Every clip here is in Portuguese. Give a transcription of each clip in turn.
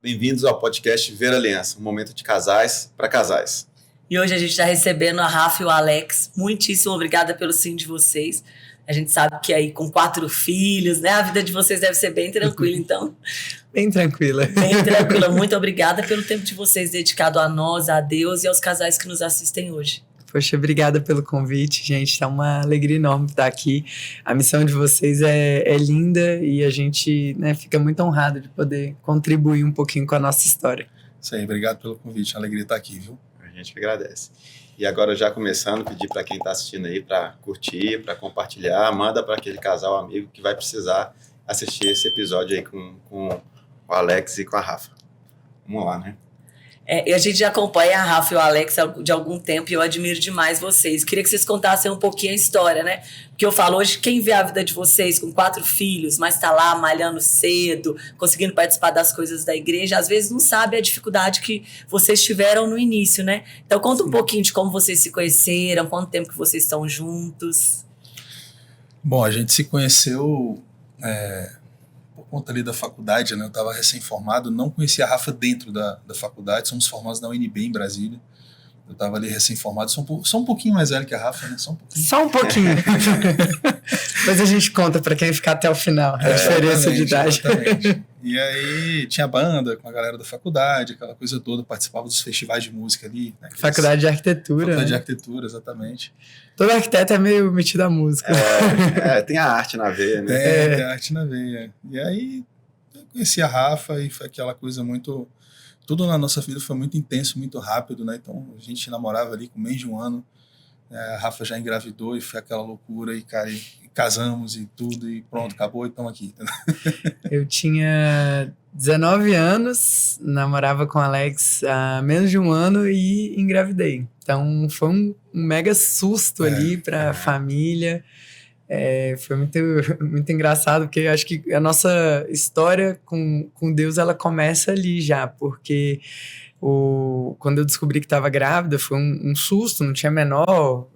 Bem-vindos ao podcast Ver Aliança, um momento de casais para casais. E hoje a gente está recebendo a Rafa e o Alex. Muitíssimo obrigada pelo sim de vocês. A gente sabe que aí com 4 filhos, né? A vida de vocês deve ser bem tranquila, então. Bem tranquila. Bem tranquila. Muito obrigada pelo tempo de vocês dedicado a nós, a Deus e aos casais que nos assistem hoje. Poxa, obrigada pelo convite, gente. Tá uma alegria enorme estar aqui. A missão de vocês é linda e a gente, né, fica muito honrado de poder contribuir um pouquinho com a nossa história. Isso aí, obrigado pelo convite. É uma alegria estar aqui, viu? A gente agradece. E agora, já começando, pedir para quem está assistindo aí para curtir, para compartilhar, manda para aquele casal amigo que vai precisar assistir esse episódio aí com o Alex e com a Rafa. Vamos lá, né? E a gente já acompanha a Rafa e o Alex de algum tempo e eu admiro demais vocês. Queria que vocês contassem um pouquinho a história, né? Porque eu falo hoje, quem vê a vida de vocês com 4 filhos, mas tá lá malhando cedo, conseguindo participar das coisas da igreja, às vezes não sabe a dificuldade que vocês tiveram no início, né? Então conta um pouquinho de como vocês se conheceram, quanto tempo que vocês estão juntos. Bom, a gente se conheceu por conta ali da faculdade, né? Eu estava recém-formado, não conhecia a Rafa dentro da faculdade, somos formados na UNB em Brasília. Eu estava ali recém-formado, só um pouquinho mais velho que a Rafa, né? Só um pouquinho. Mas a gente conta para quem ficar até o final, a diferença de idade. Exatamente. E aí tinha banda com a galera da faculdade, aquela coisa toda, participava dos festivais de música ali. Né? Faculdade de arquitetura. Faculdade de arquitetura, exatamente. Todo arquiteto é meio metido à música. Tem a arte na veia, né? Tem a arte na veia. E aí eu conheci a Rafa e foi aquela coisa muito... Tudo na nossa vida foi muito intenso, muito rápido, né? Então a gente namorava ali com menos de um ano. A Rafa já engravidou e foi aquela loucura e, cara, e casamos e tudo e pronto, acabou e estamos aqui. Eu tinha 19 anos, namorava com o Alex há menos de um ano e engravidei. Então foi um mega susto ali para a família. Foi muito engraçado, porque eu acho que a nossa história com Deus, ela começa ali já, porque quando eu descobri que estava grávida, foi um susto, não tinha a menor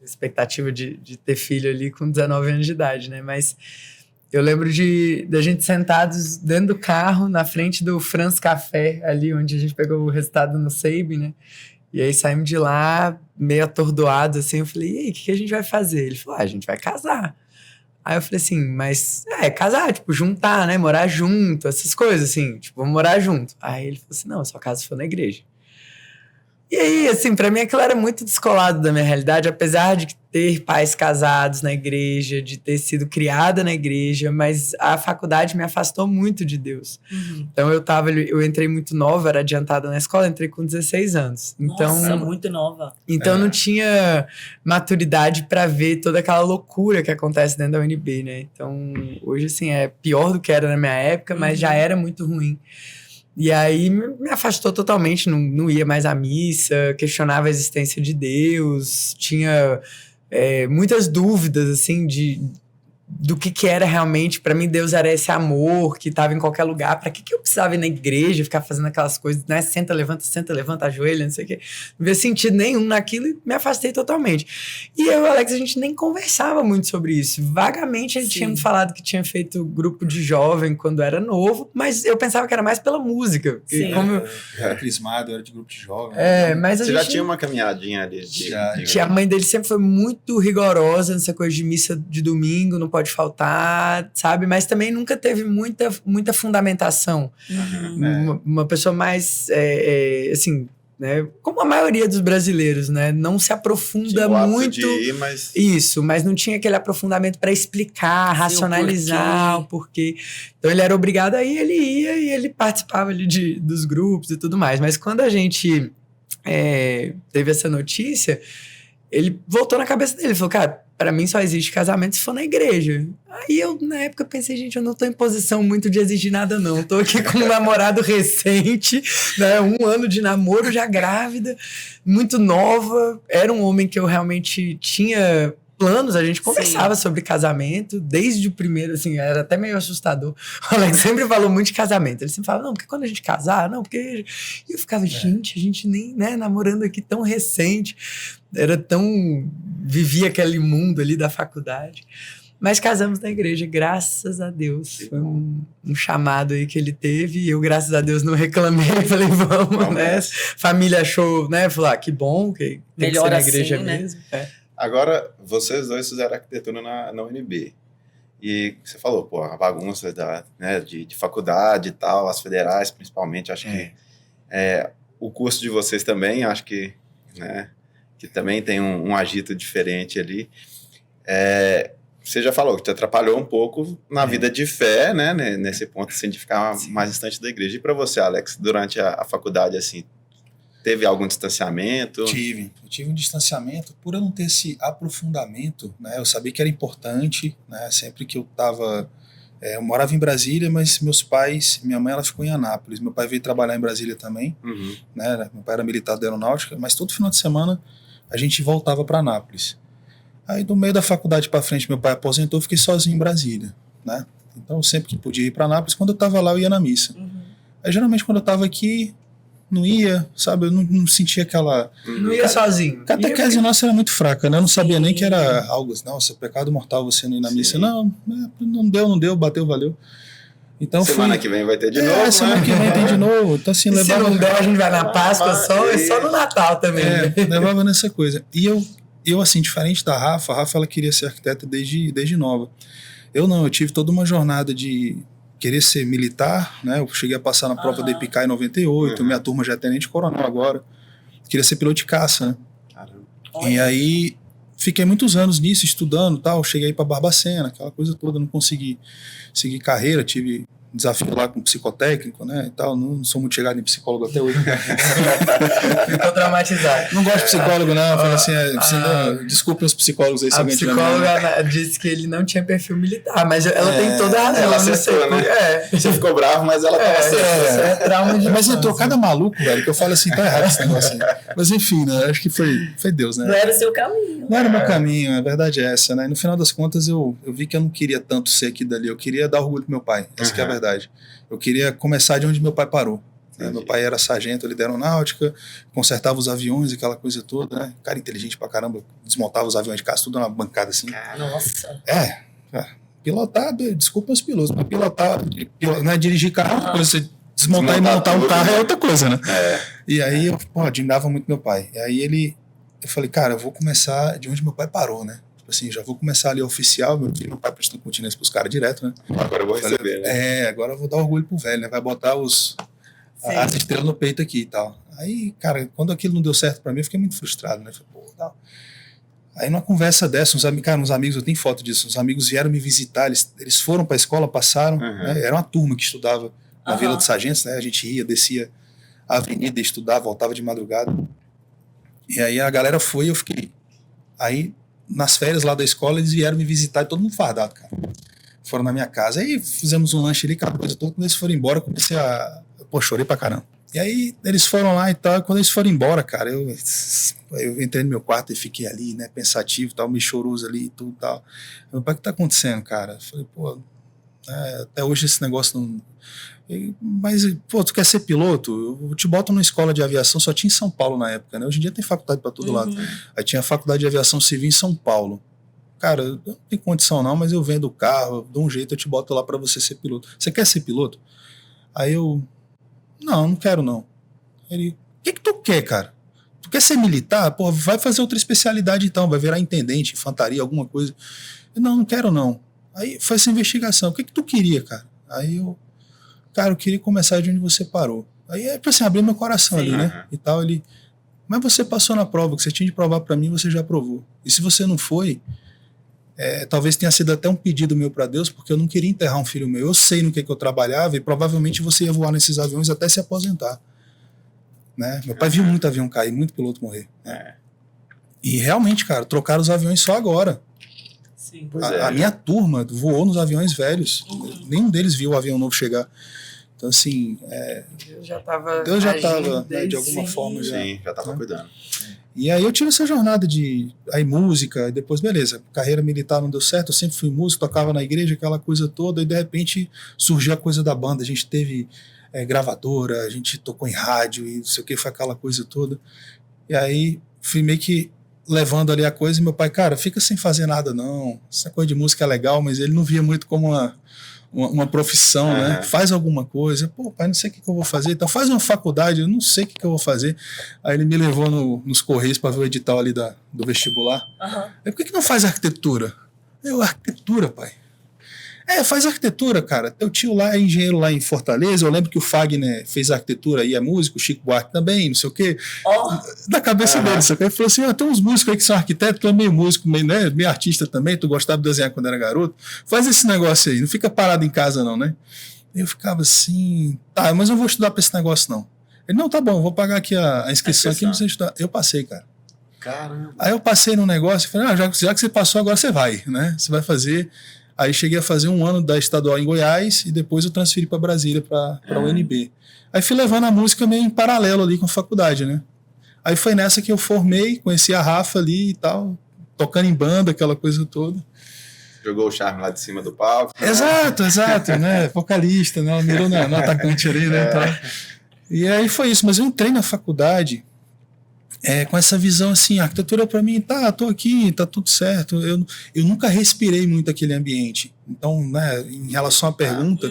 expectativa de ter filho ali com 19 anos de idade, né? Mas eu lembro da gente sentados dentro do carro, na frente do Franz Café, ali onde a gente pegou o resultado no SEIB, né? E aí saímos de lá, meio atordoado, assim, eu falei, e aí, o que a gente vai fazer? Ele falou, a gente vai casar. Aí eu falei assim, mas, casar, tipo, juntar, né, morar junto, essas coisas, assim, tipo, vamos morar junto. Aí ele falou assim, não, só caso for na igreja. E aí, assim, pra mim aquilo era muito descolado da minha realidade, apesar de ter pais casados na igreja, de ter sido criada na igreja, mas a faculdade me afastou muito de Deus. Uhum. Então eu entrei muito nova, era adiantada na escola, entrei com 16 anos. Então, nossa, muito nova. Então não tinha maturidade pra ver toda aquela loucura que acontece dentro da UNB, né? Então hoje, assim, é pior do que era na minha época, mas já era muito ruim. E aí me afastou totalmente, não ia mais à missa, questionava a existência de Deus, tinha muitas dúvidas, assim, do que era realmente. Para mim, Deus era esse amor que estava em qualquer lugar. Para que eu precisava ir na igreja, ficar fazendo aquelas coisas, né? Senta, levanta, ajoelha, não sei o quê. Não via sentido nenhum naquilo e me afastei totalmente. E eu e o Alex, a gente nem conversava muito sobre isso. Vagamente, ele tinha me falado que tinha feito grupo de jovem quando era novo, mas eu pensava que era mais pela música. Sim. Era crismado, era de grupo de jovem. Mas você já tinha uma caminhadinha ali? A mãe dele sempre foi muito rigorosa nessa coisa de missa de domingo, não pode faltar, sabe? Mas também nunca teve muita fundamentação. Uhum. Uma pessoa mais, assim, né? Como a maioria dos brasileiros, né? Não se aprofunda muito. Isso, mas não tinha aquele aprofundamento para explicar, racionalizar o porquê. Então ele era obrigado a ir, ele ia e ele participava ali dos grupos e tudo mais. Mas quando a gente teve essa notícia, ele voltou na cabeça dele, falou, cara, pra mim só existe casamento se for na igreja. Aí eu, na época, pensei, gente, eu não tô em posição muito de exigir nada, não. Tô aqui com um namorado recente, né? 1 ano de namoro, já grávida, muito nova. Era um homem que eu realmente tinha planos, a gente conversava sobre casamento, desde o primeiro, assim, era até meio assustador. O Alex sempre falou muito de casamento. Ele sempre falava, não, porque quando a gente casar, não, porque... E eu ficava, gente, a gente nem, né, namorando aqui tão recente, era tão... Vivia aquele mundo ali da faculdade. Mas casamos na igreja, graças a Deus. Foi um chamado aí que ele teve e eu, graças a Deus, não reclamei. Falei, vamos, né? Família achou, né? Falou, que bom, que tem Melhor que ser na assim, igreja né? mesmo. Agora, vocês dois fizeram arquitetura na UNB. E você falou, pô, a bagunça né, de faculdade e tal, as federais principalmente, acho que o curso de vocês também, acho que, né, que também tem um agito diferente ali. Você já falou que te atrapalhou um pouco na vida de fé, né, nesse ponto, assim, de ficar mais distante da igreja. E para você, Alex, durante a faculdade, assim, teve algum distanciamento? Eu tive um distanciamento por eu não ter esse aprofundamento, né? Eu sabia que era importante, né? Sempre que eu estava... eu morava em Brasília, mas meus pais... Minha mãe, ela ficou em Anápolis. Meu pai veio trabalhar em Brasília também, né? Meu pai era militar da aeronáutica, mas todo final de semana a gente voltava para Anápolis. Aí, do meio da faculdade para frente, meu pai aposentou, eu fiquei sozinho em Brasília, né? Então, sempre que podia ir para Anápolis, quando eu estava lá, eu ia na missa. Aí, geralmente, quando eu estava aqui... Não ia, sabe? Eu não sentia aquela... Não ia sozinho. A catequese nossa era muito fraca, né? Eu não sabia nem que era algo... Nossa, pecado mortal você não ir na missa. Não deu, bateu, valeu. Então semana que vem vai ter de novo, semana que vem tem de novo. Então, assim, se não der, a gente vai na Páscoa só no Natal também. Levava nessa coisa. E eu, assim, diferente da Rafa, a Rafa, ela queria ser arquiteta desde nova. Eu tive toda uma jornada de... querer ser militar, né? Eu cheguei a passar na prova da EPICAR em 98, minha turma já é tenente-coronel agora. Queria ser piloto de caça, né? Caramba. E aí, fiquei muitos anos nisso, estudando e tal. Cheguei para Barbacena, aquela coisa toda, não consegui seguir carreira, tive desafio lá com psicotécnico, né, e tal. Não sou muito chegado em psicólogo até hoje. Ficou traumatizado. Não gosto de psicólogo, não. Falei assim, desculpem os psicólogos aí. A psicóloga disse que ele não tinha perfil militar, mas ela tem toda a razão. Ela acertou, né? Você ficou bravo, mas ela tava certa. Trauma de mas entrou cada maluco, velho, que eu falo assim, tá errado esse negócio aí. Mas enfim, né, acho que foi Deus, né? Não era o seu caminho. Não era o meu caminho, a verdade é essa, né? E no final das contas, eu vi que eu não queria tanto ser aqui dali, eu queria dar orgulho pro meu pai, essa que é a verdade. Eu queria começar de onde meu pai parou. Né? Meu pai era sargento ali da aeronáutica, consertava os aviões, aquela coisa toda, né? Cara inteligente pra caramba, desmontava os aviões de caça, tudo na bancada assim. Nossa. Pilotar, desculpa os pilotos, mas pilotar, não é dirigir carro, você desmontar e montar um carro é outra coisa, né? E aí eu, admirava muito meu pai. E aí eu falei, cara, eu vou começar de onde meu pai parou, né? Assim, já vou começar ali oficial, meu pai prestou continência pros caras direto, né? Agora eu vou receber, né? Agora eu vou dar orgulho pro velho, né? Vai botar as estrelas no peito aqui e tal. Aí, cara, quando aquilo não deu certo pra mim, eu fiquei muito frustrado, né? Falei, tal. Aí numa conversa dessa, uns amigos, eu tenho foto disso, uns amigos vieram me visitar, eles foram pra escola, passaram, né? Era uma turma que estudava na Vila de Sargentos, né? A gente ia, descia a avenida, estudava, voltava de madrugada. E aí a galera foi e eu fiquei. Aí, nas férias lá da escola, eles vieram me visitar e todo mundo fardado, cara. Foram na minha casa. Aí fizemos um lanche ali, aquela coisa toda. Quando eles foram embora, eu comecei a... chorei pra caramba. E aí eles foram lá e tal. Quando eles foram embora, cara, eu entrei no meu quarto e fiquei ali, né, pensativo, tal, meio choroso ali e tudo tal. Meu pai, o que tá acontecendo, cara? Eu falei, até hoje esse negócio não... Mas, tu quer ser piloto? Eu te boto numa escola de aviação, só tinha em São Paulo na época, né? Hoje em dia tem faculdade pra todo lado. Aí tinha a faculdade de aviação civil em São Paulo. Cara, eu não tenho condição não, mas eu vendo o carro, eu dou um jeito, eu te boto lá pra você ser piloto. Você quer ser piloto? Aí eu... Não quero não. Ele... O que tu quer, cara? Tu quer ser militar? Pô, vai fazer outra especialidade então, vai virar intendente, infantaria, alguma coisa. Eu, não quero não. Aí foi essa investigação. O que tu queria, cara? Aí eu... Cara, eu queria começar de onde você parou. Aí, assim, abriu meu coração ali, né? E tal, ele... Mas você passou na prova, o que você tinha de provar pra mim, você já provou. E se você não foi, talvez tenha sido até um pedido meu pra Deus, porque eu não queria enterrar um filho meu. Eu sei no que eu trabalhava e provavelmente você ia voar nesses aviões até se aposentar. Né? Meu pai viu muito avião cair, muito piloto morrer. Né? E realmente, cara, trocaram os aviões só agora. Sim. A minha turma voou nos aviões velhos. Nenhum deles viu o avião novo chegar. Então, assim... Deus já estava né, de alguma forma. Já estava cuidando. E aí eu tive essa jornada de música, e depois, beleza, carreira militar não deu certo, eu sempre fui músico, tocava na igreja, aquela coisa toda, e de repente surgiu a coisa da banda. A gente teve gravadora, a gente tocou em rádio, e não sei o que, foi aquela coisa toda. E aí fui meio que levando ali a coisa, e meu pai, cara, fica sem fazer nada não, essa coisa de música é legal, mas ele não via muito como uma profissão, né? Faz alguma coisa. Pô, pai, não sei o que eu vou fazer. Então faz uma faculdade, eu não sei o que eu vou fazer. Aí ele me levou nos Correios para ver o edital ali do vestibular. Aí, por que não faz arquitetura? Arquitetura, pai. Faz arquitetura, cara. Teu tio lá é engenheiro lá em Fortaleza. Eu lembro que o Fagner fez arquitetura aí, é músico, o Chico Buarque também, não sei o quê. Na cabeça dele, sabe? Ele falou assim, tem uns músicos aí que são arquitetos, tu é meio músico, meio artista também, tu gostava de desenhar quando era garoto. Faz esse negócio aí, não fica parado em casa não, né? Eu ficava assim, tá, mas eu não vou estudar pra esse negócio não. Ele, não, tá bom, vou pagar aqui a inscrição aqui, não precisa estudar. Eu passei, cara. Caramba. Aí eu passei no negócio e falei, já que você passou, agora você vai, né? Você vai fazer... Aí cheguei a fazer 1 ano da estadual em Goiás e depois eu transferi para Brasília, para a UNB. Aí fui levando a música meio em paralelo ali com a faculdade, né? Aí foi nessa que eu formei, conheci a Rafa ali e tal, tocando em banda, aquela coisa toda. Jogou o charme lá de cima do palco. Exato, né? Vocalista, né? Ela mirou no atacante ali, né? Então, e aí foi isso, mas eu entrei na faculdade com essa visão assim, a arquitetura para mim, tô aqui, tá tudo certo. Eu nunca respirei muito aquele ambiente. Então, né, em relação à pergunta,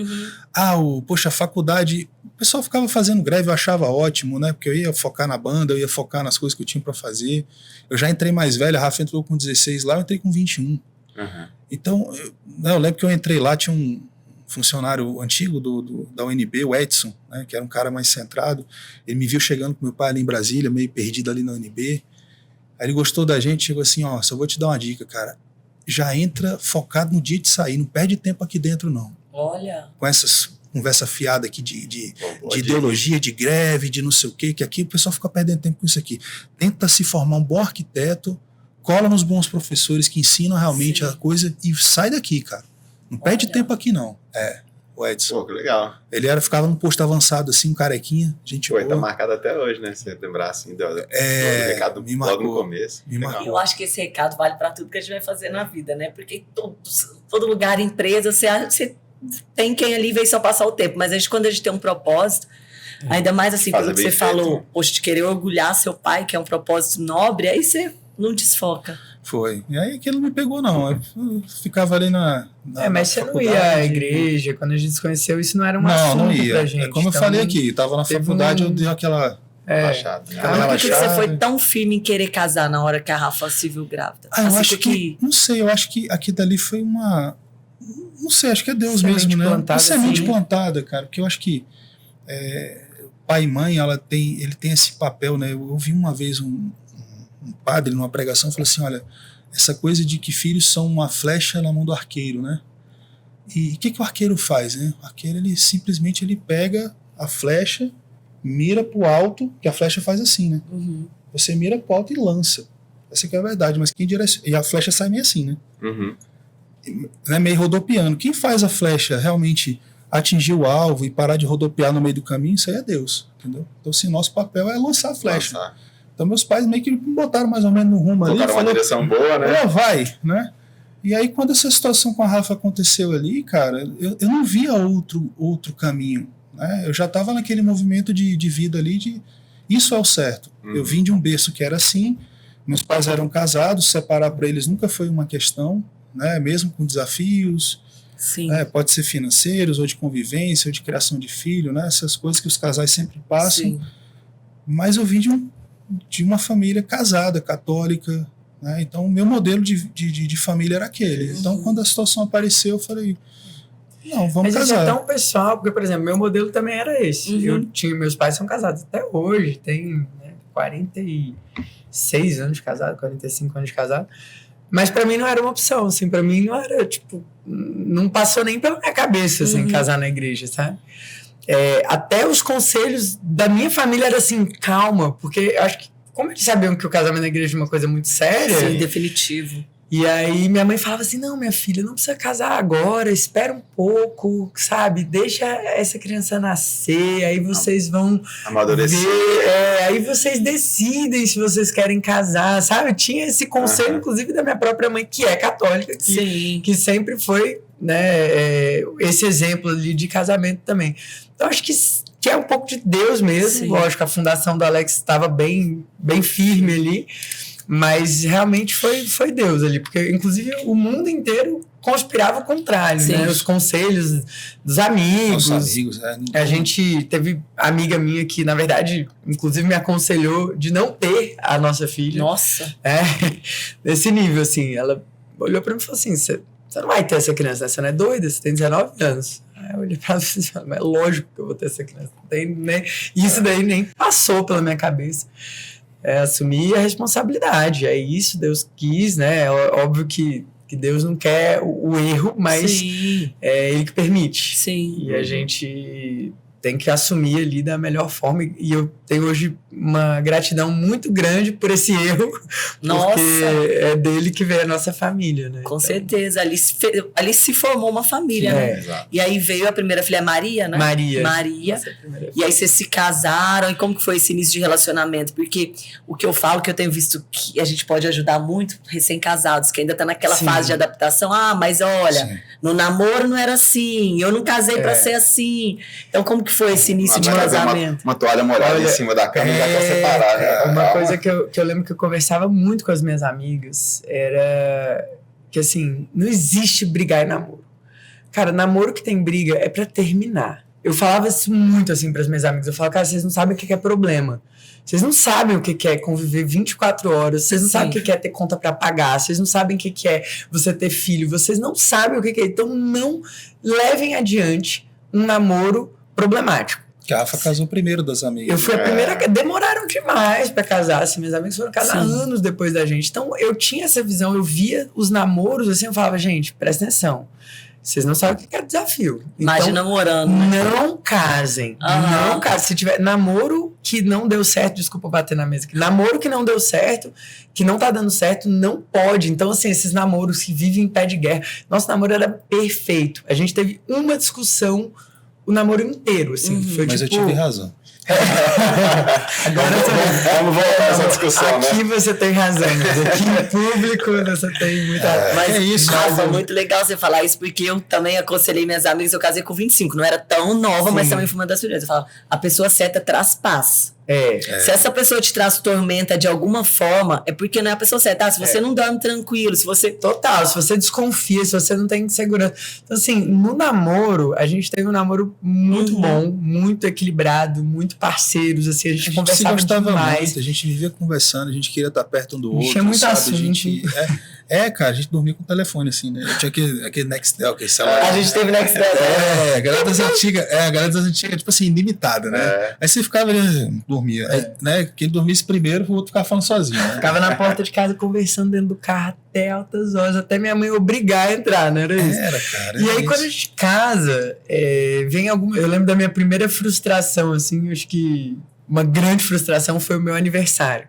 poxa, a faculdade, o pessoal ficava fazendo greve, eu achava ótimo, né? Porque eu ia focar na banda, eu ia focar nas coisas que eu tinha para fazer. Eu já entrei mais velho, a Rafa entrou com 16 lá, eu entrei com 21. Então, eu lembro que eu entrei lá, tinha um funcionário antigo da UNB, o Edson, né, que era um cara mais centrado. Ele me viu chegando com meu pai ali em Brasília, meio perdido ali na UNB. Aí ele gostou da gente, chegou assim, só vou te dar uma dica, cara. Já entra focado no dia de sair, não perde tempo aqui dentro, não. Olha. Com essas conversa fiada aqui de ideologia, de greve, de não sei o quê, que aqui o pessoal fica perdendo tempo com isso aqui. Tenta se formar um bom arquiteto, cola nos bons professores que ensinam realmente a coisa e sai daqui, cara. Não perde tempo aqui, não. O Edson. Pô, que legal. Ele ficava num posto avançado, assim, um carequinha. Gente boa. Tá marcado até hoje, né? Se lembrar, assim, do recado logo no começo. Eu acho que esse recado vale para tudo que a gente vai fazer na vida, né? Porque todo lugar, empresa, você tem quem ali veio só passar o tempo. Mas quando a gente tem um propósito, ainda mais assim, pelo que você falou, poxa, de querer orgulhar seu pai, que é um propósito nobre, aí você não desfoca. Foi. E aí aquilo não me pegou, não. Eu ficava ali mas você não ia à igreja. Quando a gente se conheceu, isso não era um assunto pra gente. Como eu falei aqui, tava na faculdade, eu dei aquela relaxada. Por que você foi tão firme em querer casar na hora que a Rafa se viu grávida? Eu acho que... Não sei, eu acho que aqui dali foi uma... Não sei, acho que é Deus mesmo, né? Uma semente plantada, cara. Porque eu acho que pai e mãe, ele tem esse papel, né? Eu ouvi uma vez um padre numa pregação falou assim, olha, essa coisa de que filhos são uma flecha na mão do arqueiro, né? E o que o arqueiro faz, né? O arqueiro, ele simplesmente pega a flecha, mira pro alto, que a flecha faz assim, né? Você mira pro alto e lança. Essa aqui é a verdade, mas quem direciona... E a flecha sai meio assim, né? Né? Meio rodopiando. Quem faz a flecha realmente atingir o alvo e parar de rodopiar no meio do caminho, isso aí é Deus, entendeu? Então, assim, nosso papel é lançar a flecha. Então meus pais meio que me botaram mais ou menos no rumo ali. Botaram uma direção boa, né? Vai, né? E aí quando essa situação com a Rafa aconteceu ali, cara, eu não via outro caminho, né? Eu já estava naquele movimento de vida ali, isso é o certo. Eu vim de um berço que era assim, meus pais eram casados, separar para eles nunca foi uma questão, né? Mesmo com desafios, pode ser financeiros, ou de convivência, ou de criação de filho, né? Essas coisas que os casais sempre passam. Sim. Mas eu vim de uma família casada, católica, né? Então o meu modelo de família era aquele. Então quando a situação apareceu, eu falei, não, vamos casar. Mas é tão pessoal, porque, por exemplo, meu modelo também era esse. Meus pais são casados até hoje, tem 46 anos de casado, 45 anos de casado, mas pra mim não era uma opção, assim, pra mim não era, tipo, não passou nem pela minha cabeça, assim, casar na igreja, sabe? Até os conselhos da minha família eram assim, calma, porque eu acho que, como eles sabiam que o casamento na igreja é uma coisa muito séria... Sim, definitivo. E aí minha mãe falava assim, não, minha filha, não precisa casar agora, espera um pouco, sabe? Deixa essa criança nascer, aí vocês vão amadurecer. Aí vocês decidem se vocês querem casar, sabe? Tinha esse conselho, inclusive, da minha própria mãe, que é católica, que sempre foi, né, esse exemplo ali de casamento também. Então, acho que é um pouco de Deus mesmo. Sim. Lógico, a fundação do Alex estava bem firme ali. Mas realmente foi Deus ali, porque inclusive o mundo inteiro conspirava o contrário, Sim. né? Os conselhos dos amigos. Nossos amigos, A gente teve amiga minha que, na verdade, inclusive me aconselhou de não ter a nossa filha. Nossa. Nesse nível, assim. Ela olhou pra mim e falou assim, você não vai ter essa criança, né? Você não é doida? Você tem 19 anos. Aí eu olhei pra ela e falei, mas é lógico que eu vou ter essa criança. Não tem nem... Isso daí nem passou pela minha cabeça. Assumir a responsabilidade. É isso, Deus quis, né? É óbvio que Deus não quer o erro, mas Sim. é Ele que permite. Sim. E a gente tem que assumir ali da melhor forma. E eu tenho hoje uma gratidão muito grande por esse erro. Nossa. Porque é dele que veio a nossa família, né? Com certeza. Ali se formou uma família, né? Exato. E aí veio a primeira filha, Maria, né? Maria. Maria. Nossa primeira E aí vocês se casaram. E como que foi esse início de relacionamento? Porque o que eu falo, que eu tenho visto que a gente pode ajudar muito recém-casados, que ainda tá naquela Sim. fase de adaptação. Ah, mas olha, Sim. no namoro não era assim. Eu não casei pra ser assim. Então como que foi esse início de Agora vem casamento? uma toalha molhada Olha, em cima da cama e dá pra separar, né? Uma Calma. coisa que eu lembro que eu conversava muito com as minhas amigas era que, assim, não existe brigar em namoro. Cara, namoro que tem briga é pra terminar. Eu falava isso muito, assim, pras minhas amigas. Eu falava, cara, vocês não sabem o que é problema. Vocês não sabem o que é conviver 24 horas. Vocês não Sim. sabem o que é ter conta pra pagar. Vocês não sabem o que é você ter filho. Vocês não sabem o que é. Então, não levem adiante um namoro problemático. Que a Rafa casou primeiro das amigas. Eu fui a primeira. Demoraram demais pra casar. Assim, meus amigos foram casar Sim. anos depois da gente. Então, eu tinha essa visão. Eu via os namoros assim. Eu falava, gente, presta atenção. Vocês não sabem o que é desafio. Imagina Então, namorando. né? não casem. Aham. Não casem. Se tiver namoro que não deu certo, desculpa bater na mesa aqui. Namoro que não deu certo, que não tá dando certo, não pode. Então, assim, esses namoros que vivem em pé de guerra. Nosso namoro era perfeito. A gente teve uma discussão o namoro inteiro, assim. Foi Mas tipo, eu tive razão. agora Vamos voltar a essa discussão, né? aqui você tem razão, mas aqui em público você tem muita. Mas É isso, Rafa, mas- muito legal você falar isso, porque eu também aconselhei minhas amigas, eu casei com 25, não era tão nova, mas Sim. também fui uma das primeiras. Eu falava, a pessoa certa traz paz. É. Se essa pessoa te traz tormenta de alguma forma, é porque não é a pessoa certa. Ah, se você não dorme tranquilo, se você... Total, se você desconfia, se você não tem segurança. Então, assim, no namoro, a gente teve um namoro muito Uhum. bom, muito equilibrado, muito parceiros, assim, a A gente gente se conversava gostava demais. muito, a gente vivia conversando, a gente queria estar perto um do outro. Tinha muito sabe? assunto. A gente, cara, a gente dormia com o telefone, assim, né? Eu tinha aquele Nextel, aquele celular. A gente teve next level. A galera das antigas, tipo assim, ilimitada, né? Aí você ficava ali, dormia. Aí, né? Quem dormisse primeiro, o outro ficava falando sozinho, né? Ficava na porta de casa conversando dentro do carro até altas horas, até minha mãe obrigar a entrar, não era isso? Era, cara. E aí, era quando a isso. gente casa, vem alguma. Eu lembro da minha primeira frustração, assim, acho que uma grande frustração foi o meu aniversário.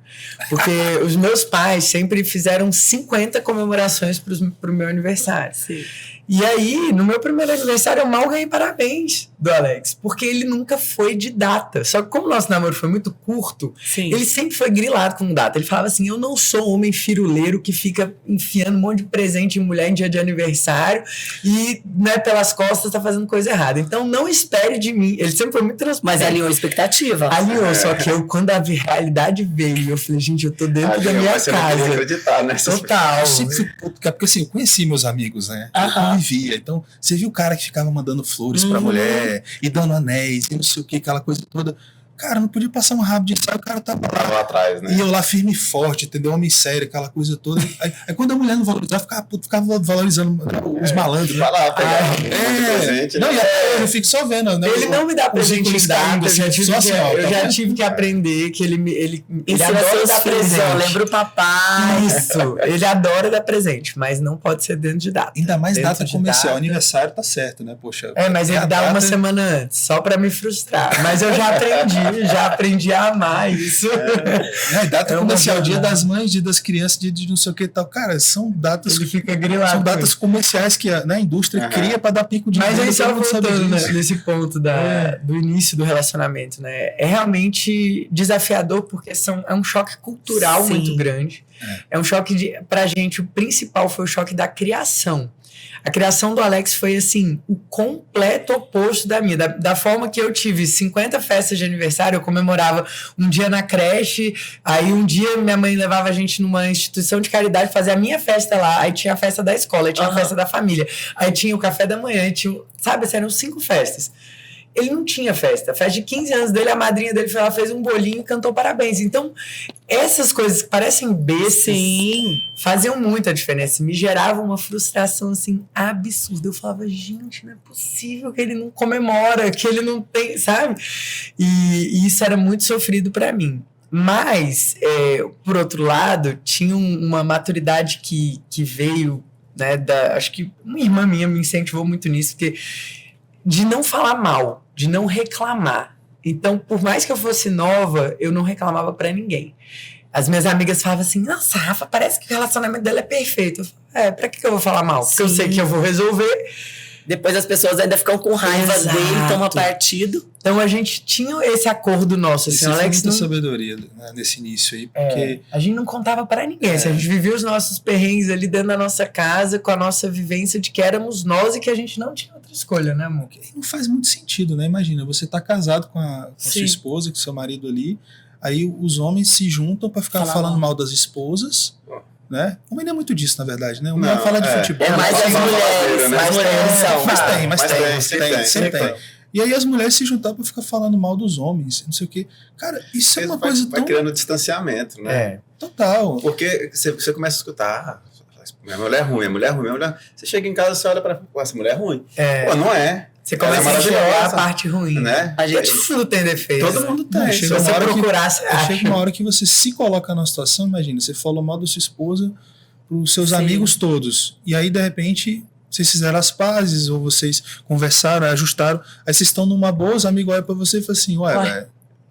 Porque os meus pais sempre fizeram 50 comemorações pro meu aniversário. Sim. E aí, no meu primeiro aniversário, eu mal ganhei parabéns do Alex, porque ele nunca foi de data. Só que como o nosso namoro foi muito curto, Sim. ele sempre foi grilado com data. Ele falava assim, eu não sou homem firuleiro que fica enfiando um monte de presente em mulher em dia de aniversário e, né, pelas costas tá fazendo coisa errada. Então, não espere de mim. Ele sempre foi muito transparente. Mas alinhou a expectativa. Alinhou, só que eu, quando a realidade veio, eu falei, gente, eu tô dentro da Alinhou, minha mas você não queria casa. acreditar, né? Total. Eu sempre fui puto, cara, porque assim, eu conheci meus amigos, né? Aham. Eu convivia. Então, você viu o cara que ficava mandando flores pra mulher e dando anéis e não sei o que, aquela coisa toda. Cara, não podia passar um rabo de ensaio, o cara tava lá. Lá atrás, né? E eu lá firme e forte, entendeu? Homem sério, aquela coisa toda. Aí quando a mulher não valorizava, ficava puto, ficava valorizando os malandros, né? Vai lá, pegar um presente. Não, né? e até eu fico só vendo, né? Ele não me dá os presente em ícones data, caindo, eu já assim, tive, só assim, ó, eu tá já vendo? tive que aprender que ele Ensina adora seus dar filhos, presente. ó, lembra o papai. Isso, ele adora dar presente, mas não pode ser dentro de data. Ainda mais Dentro data de comercial. data. Aniversário tá certo, né? Poxa. Mas é ele a dá uma data- semana antes, só pra me frustrar. Mas eu já aprendi a amar isso. Data É uma comercial, Dia jornada. das Mães, Dia das Crianças, Dia de não sei o que e tal. Cara, são datas, Ele fica grilado. são com datas isso. comerciais que a indústria cria pra dar pico de Mas venda, aí só todo mundo sabe voltando disso. nesse ponto do início do relacionamento, né? É realmente desafiador porque é um choque cultural Sim. muito grande. É um choque pra gente, o principal foi o choque da criação. A criação do Alex foi, assim, o completo oposto da minha. Da forma que eu tive 50 festas de aniversário, eu comemorava um dia na creche, aí um dia minha mãe levava a gente numa instituição de caridade, fazer a minha festa lá, aí tinha a festa da escola, aí tinha a festa da família, aí tinha o café da manhã, aí tinha, sabe, assim, eram 5 festas. Ele não tinha festa. A festa de 15 anos dele, a madrinha dele foi lá, fez um bolinho e cantou parabéns. Então, essas coisas que parecem bestas faziam muita diferença. Me gerava uma frustração, assim, absurda. Eu falava, gente, não é possível que ele não comemora, que ele não tem, sabe? E isso era muito sofrido para mim. Mas, por outro lado, tinha uma maturidade que veio, né, acho que uma irmã minha me incentivou muito nisso, porque de não falar mal, de não reclamar. Então, por mais que eu fosse nova, eu não reclamava pra ninguém. As minhas amigas falavam assim, nossa, Rafa, parece que o relacionamento dela é perfeito. Eu falava, pra que eu vou falar mal? Porque eu sei que eu vou resolver. Depois as pessoas ainda ficam com raiva dele, tomam partido. Então a gente tinha esse acordo nosso. Assim, Alex, muita sabedoria, né, nesse início aí, porque a gente não contava para ninguém. Assim, a gente vivia os nossos perrengues ali dentro da nossa casa, com a nossa vivência de que éramos nós e que a gente não tinha outra escolha, né, amor? E não faz muito sentido, né? Imagina, você tá casado com a sua esposa, com seu marido ali, aí os homens se juntam para ficar falando mal das esposas. Né? O homem não é muito disso, na verdade, né? O homem fala de futebol. É mais as mulheres, mas tem. E aí as mulheres se juntaram pra ficar falando mal dos homens, não sei o quê. Cara, isso é uma coisa tão... Vai criando distanciamento, né? Total. Porque você começa a escutar, minha mulher é ruim, minha mulher é ruim, minha mulher... Você chega em casa, você olha pra essa mulher é ruim. Pô, não é. Você começa a enxergar a parte ruim. Né? A gente tudo tem defeito. Todo mundo tem. Chega uma hora que você se coloca numa situação, imagina, você falou mal da sua esposa pros seus amigos todos. E aí, de repente, vocês fizeram as pazes, ou vocês conversaram, ajustaram, aí vocês estão numa boa, os amigos olham pra você e falam assim, velho...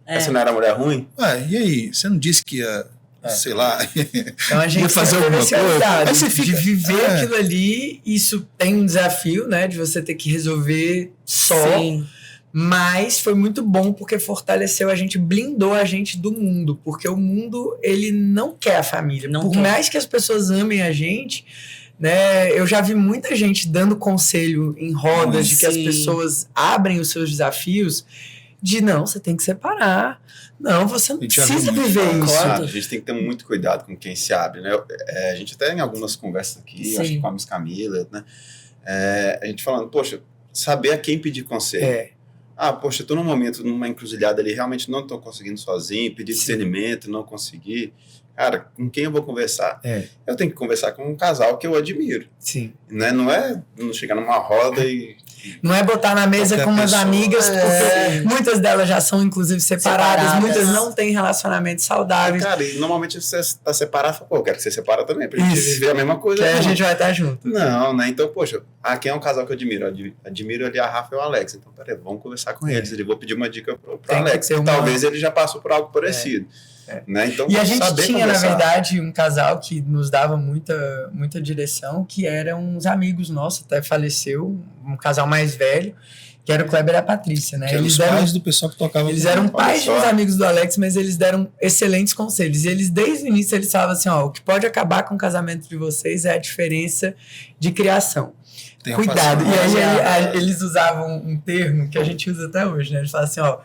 Essa não era mulher ruim? E aí? Você não disse que ia... sei lá, então a gente ia fazer alguma coisa. Aí você fica, de viver aquilo ali, isso tem um desafio, né? De você ter que resolver só. Sim. Mas foi muito bom porque fortaleceu a gente, blindou a gente do mundo. Porque o mundo, ele não quer a família. Por mais que as pessoas amem a gente, né? Eu já vi muita gente dando conselho em rodas de que as pessoas abrem os seus desafios de não, você tem que separar. Não, você não precisa viver isso. Claro, a gente tem que ter muito cuidado com quem se abre, né? A gente até em algumas conversas aqui, acho que com a Miss Camila, né? A gente falando, poxa, saber a quem pedir conselho. Poxa, eu tô num momento, numa encruzilhada ali, realmente não tô conseguindo sozinho, pedir discernimento, não consegui. Cara, com quem eu vou conversar? Eu tenho que conversar com um casal que eu admiro. Sim. Né? Não é chegar numa roda e... Não é botar na mesa com umas amigas, porque muitas delas já são, inclusive, separadas. Muitas não têm relacionamentos saudáveis. Cara, e normalmente você está separado, eu quero que você separa também, pra gente viver a mesma coisa. Que aí a gente vai estar junto. Não, né? Então, poxa, quem é um casal que eu admiro? Admiro ali a Rafa e o Alex. Então, peraí, vamos conversar com eles. Eu vou pedir uma dica pro Alex, que talvez ele já passou por algo parecido. Né? Então, e a gente tinha, na verdade, um casal que nos dava muita direção, que eram uns amigos nossos, até faleceu, um casal mais velho, que era o Kleber e a Patrícia, né? Que eram os pais do pessoal que tocava. Eles eram pais dos amigos do Alex, mas eles deram excelentes conselhos. E eles, desde o início, eles falavam assim, o que pode acabar com o casamento de vocês é a diferença de criação. Cuidado. E aí eles usavam um termo que a gente usa até hoje, né? Eles falavam assim,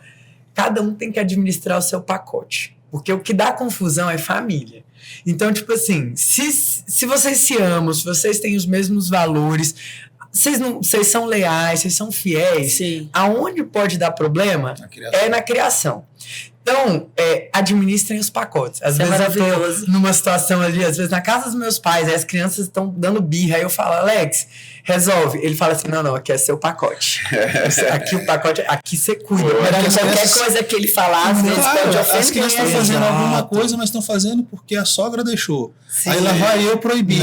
cada um tem que administrar o seu pacote. Porque o que dá confusão é família. Então, tipo assim, se vocês se amam, se vocês têm os mesmos valores, vocês são leais, vocês são fiéis, aonde pode dar problema é na criação. Então, administrem os pacotes. Às vezes eu tô numa situação ali, às vezes na casa dos meus pais, aí as crianças estão dando birra, aí eu falo, Alex, resolve. Ele fala assim, não, aqui é seu pacote. Aqui o pacote, aqui você cuida. Qualquer coisa que ele falar, às vezes pode ofender. As crianças estão fazendo alguma coisa, mas estão fazendo porque a sogra deixou. Aí lá vai eu proibir.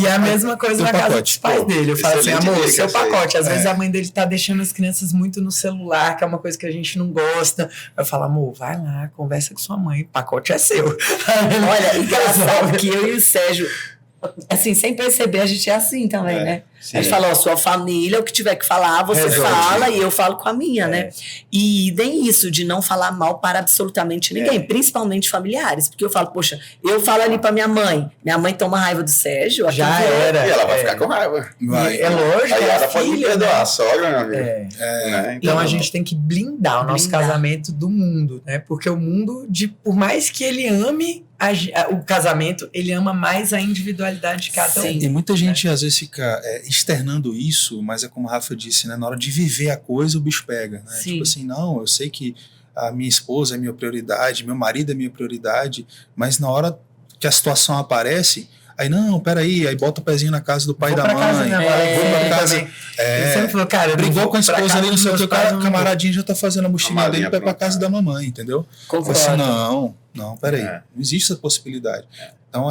E é a mesma coisa na casa dos pais dele. Eu falo assim, amor, seu pacote. Às vezes a mãe dele tá deixando as crianças muito no celular, que é uma coisa que a gente não gosta. Eu falo, amor, vai lá, conversa com sua mãe, o pacote é seu. Olha, engraçado que eu e o Sérgio, Assim, sem perceber, a gente é assim também, né? Sim. A gente fala, ó, sua família, o que tiver que falar, você Resolve. fala e eu falo com a minha, né? E idem isso, de não falar mal para absolutamente ninguém, principalmente familiares. Porque eu falo, poxa, eu falo ali pra minha mãe toma raiva do Sérgio. Já aquilo era. E ela vai ficar com raiva. Vai. É lógico, Aí é ela a pode me filha, perdoar, né? a sogra, meu amigo. É. Né? Então a gente tem que blindar o nosso Blindar. casamento do mundo, né? Porque o mundo, por mais que ele ame o casamento, ele ama mais a individualidade de cada um. E muita gente às vezes fica externando isso, mas é como a Rafa disse, né? Na hora de viver a coisa, o bicho pega, né? Sim. Tipo assim, não, eu sei que a minha esposa é minha prioridade, meu marido é minha prioridade, mas na hora que a situação aparece, aí não, peraí, aí bota o pezinho na casa do pai e da mãe. Vou pra casa. É, Ele sempre falou, cara, eu brigou vou com a pra esposa casa ali, não dos sei o meus que, o pais, eu não vou. camaradinho já tá fazendo a mochilinha A dele malinha pra ir pra pronta. casa da mamãe, entendeu? Concordo. Assim, não, peraí, É. não existe essa possibilidade. Então,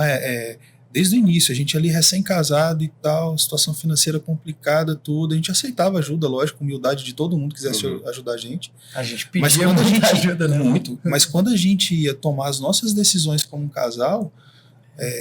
desde o início, a gente ali recém-casado e tal, situação financeira complicada, tudo, a gente aceitava ajuda, lógico, humildade de todo mundo que quisesse ajudar a gente. A gente Mas pedia quando a muita gente ajuda, né? muito, mas quando a gente ia tomar as nossas decisões como um casal,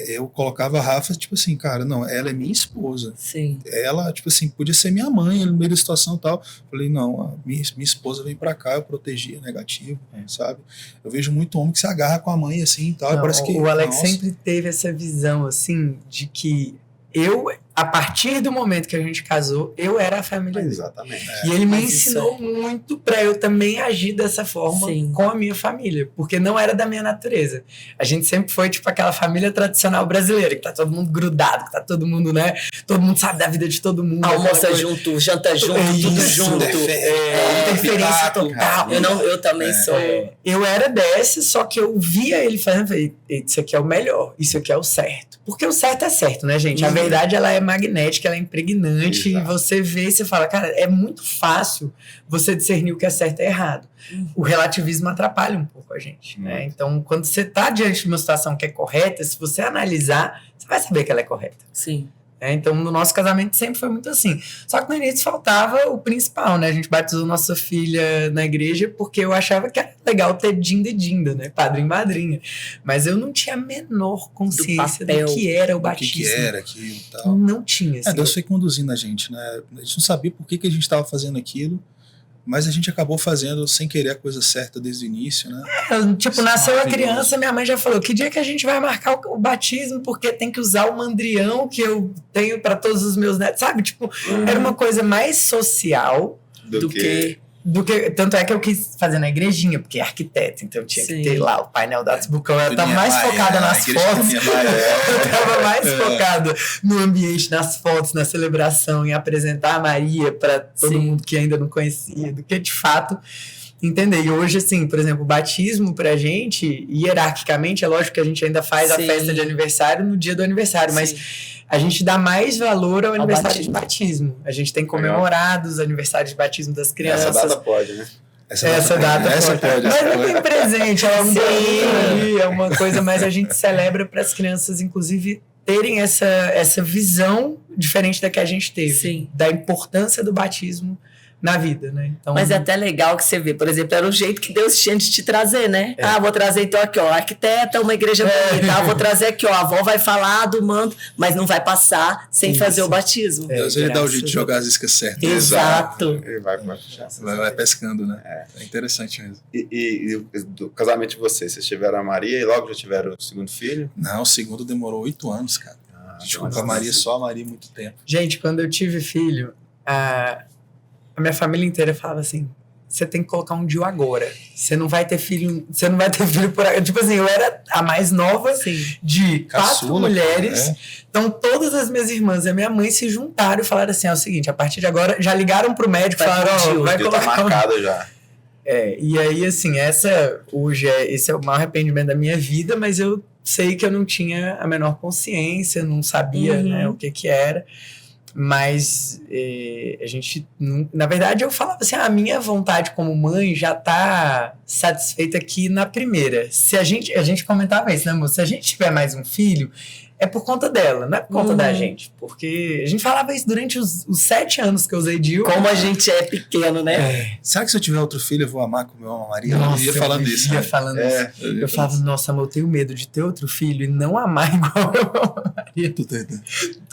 eu colocava a Rafa, tipo assim, cara, não, ela é minha esposa. Sim. Ela, tipo assim, podia ser minha mãe no meio da situação e tal. Falei, não, a minha esposa vem pra cá, eu protegia negativo, sabe? Eu vejo muito homem que se agarra com a mãe assim e tal. Não, Parece que, o Alex nossa, sempre teve essa visão, assim, de que a partir do momento que a gente casou, eu era a família dele. Exatamente. E ele me Mas isso ensinou muito pra eu também agir dessa forma Sim. com a minha família, porque não era da minha natureza. A gente sempre foi tipo aquela família tradicional brasileira, que tá todo mundo grudado, que tá todo mundo, né? Todo mundo sabe da vida de todo mundo. Almoça aquela coisa. junto, janta junto, Isso, tudo junto. interferência total. Eu também sou. Eu era dessa, só que eu via ele fazendo, falei, isso aqui é o melhor, isso aqui é o certo. Porque o certo é certo, né, gente? A verdade, ela é magnética, ela é impregnante, Exato. e você vê e você fala, cara, é muito fácil você discernir o que é certo e errado. O relativismo atrapalha um pouco a gente, né? Então, quando você tá diante de uma situação que é correta, se você analisar, você vai saber que ela é correta. Sim. Então, no nosso casamento sempre foi muito assim. Só que no início faltava o principal, né? A gente batizou nossa filha na igreja porque eu achava que era legal ter dinda e dinda, né? Padrinho e madrinha. Mas eu não tinha a menor consciência do papel. que era o o batismo. que era aquilo e tal. Não tinha, assim. Deus foi conduzindo a gente, né? A gente não sabia por que a gente estava fazendo aquilo, mas a gente acabou fazendo sem querer a coisa certa desde o início, né? Tipo, nasceu a Maravilhoso. criança, minha mãe já falou, que dia que a gente vai marcar o batismo, porque tem que usar o mandrião que eu tenho para todos os meus netos, sabe? Tipo, era uma coisa mais social Do que do que... Tanto é que eu quis fazer na igrejinha, porque é arquiteto, então tinha Sim. que ter lá o painel da Bucão. Eu tava Tuninha mais Maia, focada a nas igreja fotos. Tuninha Maia, Eu tava mais focada no ambiente, nas fotos, na celebração, em apresentar a Maria para todo Sim. mundo que ainda não conhecia, do que de fato entender. E hoje, assim, por exemplo, o batismo pra gente, hierarquicamente, é lógico que a gente ainda faz a Sim. festa de aniversário no dia do aniversário, mas Sim. a gente dá mais valor ao aniversário batismo. de batismo. A gente tem comemorado os aniversários de batismo das essa crianças. data pode, né? Essa data pode. Mas não tem presente, é um ali, é uma coisa, mas a gente celebra para as crianças, inclusive, terem essa visão diferente da que a gente teve, Sim. da importância do batismo na vida, né? Então, Mas é até legal que você vê, por exemplo, era o jeito que Deus tinha de te trazer, né? Vou trazer então aqui, ó, arquiteta, uma igreja bonita, vou trazer aqui, ó, a avó vai falar do manto, mas não vai passar sem Isso. fazer o batismo. Deus, ele dá o graças jeito de a jogar as iscas certas. Exato. Ele vai puxar. Vai pescando, né? É interessante mesmo. E do casamento de vocês tiveram a Maria e logo já tiveram o segundo filho? Não, o segundo demorou 8 anos, cara. A gente ficou com a Maria, só a Maria, muito tempo. Gente, quando eu tive filho, a minha família inteira falava assim: você tem que colocar um DIU agora. Você não vai ter filho por aí. Tipo assim, eu era a mais nova Sim. de 4 Caçula, mulheres. cara, Então, todas as minhas irmãs e a minha mãe se juntaram e falaram assim: é o seguinte, a partir de agora, já ligaram pro médico e Vai falaram: pro ó, DIU, vai Porque tá colocar um marcado já. E aí, assim, esse é o maior arrependimento da minha vida, mas eu sei que eu não tinha a menor consciência, não sabia, Uhum. né, o que era. Mas a gente, na verdade, eu falava assim, a minha vontade como mãe já tá satisfeita aqui na primeira. Se a gente comentava isso, né, amor? Se a gente tiver mais um filho, é por conta dela, não é por conta da gente. Porque a gente falava isso durante os 7 anos que eu usei Jill. Como a gente é pequeno, né? Será que se eu tiver outro filho eu vou amar como eu amo a Maria? Nossa, eu ia falando isso. Eu ia né? falando isso. Eu falava, nossa, amor, eu tenho medo de ter outro filho e não amar igual eu amo a Maria. Tu doido.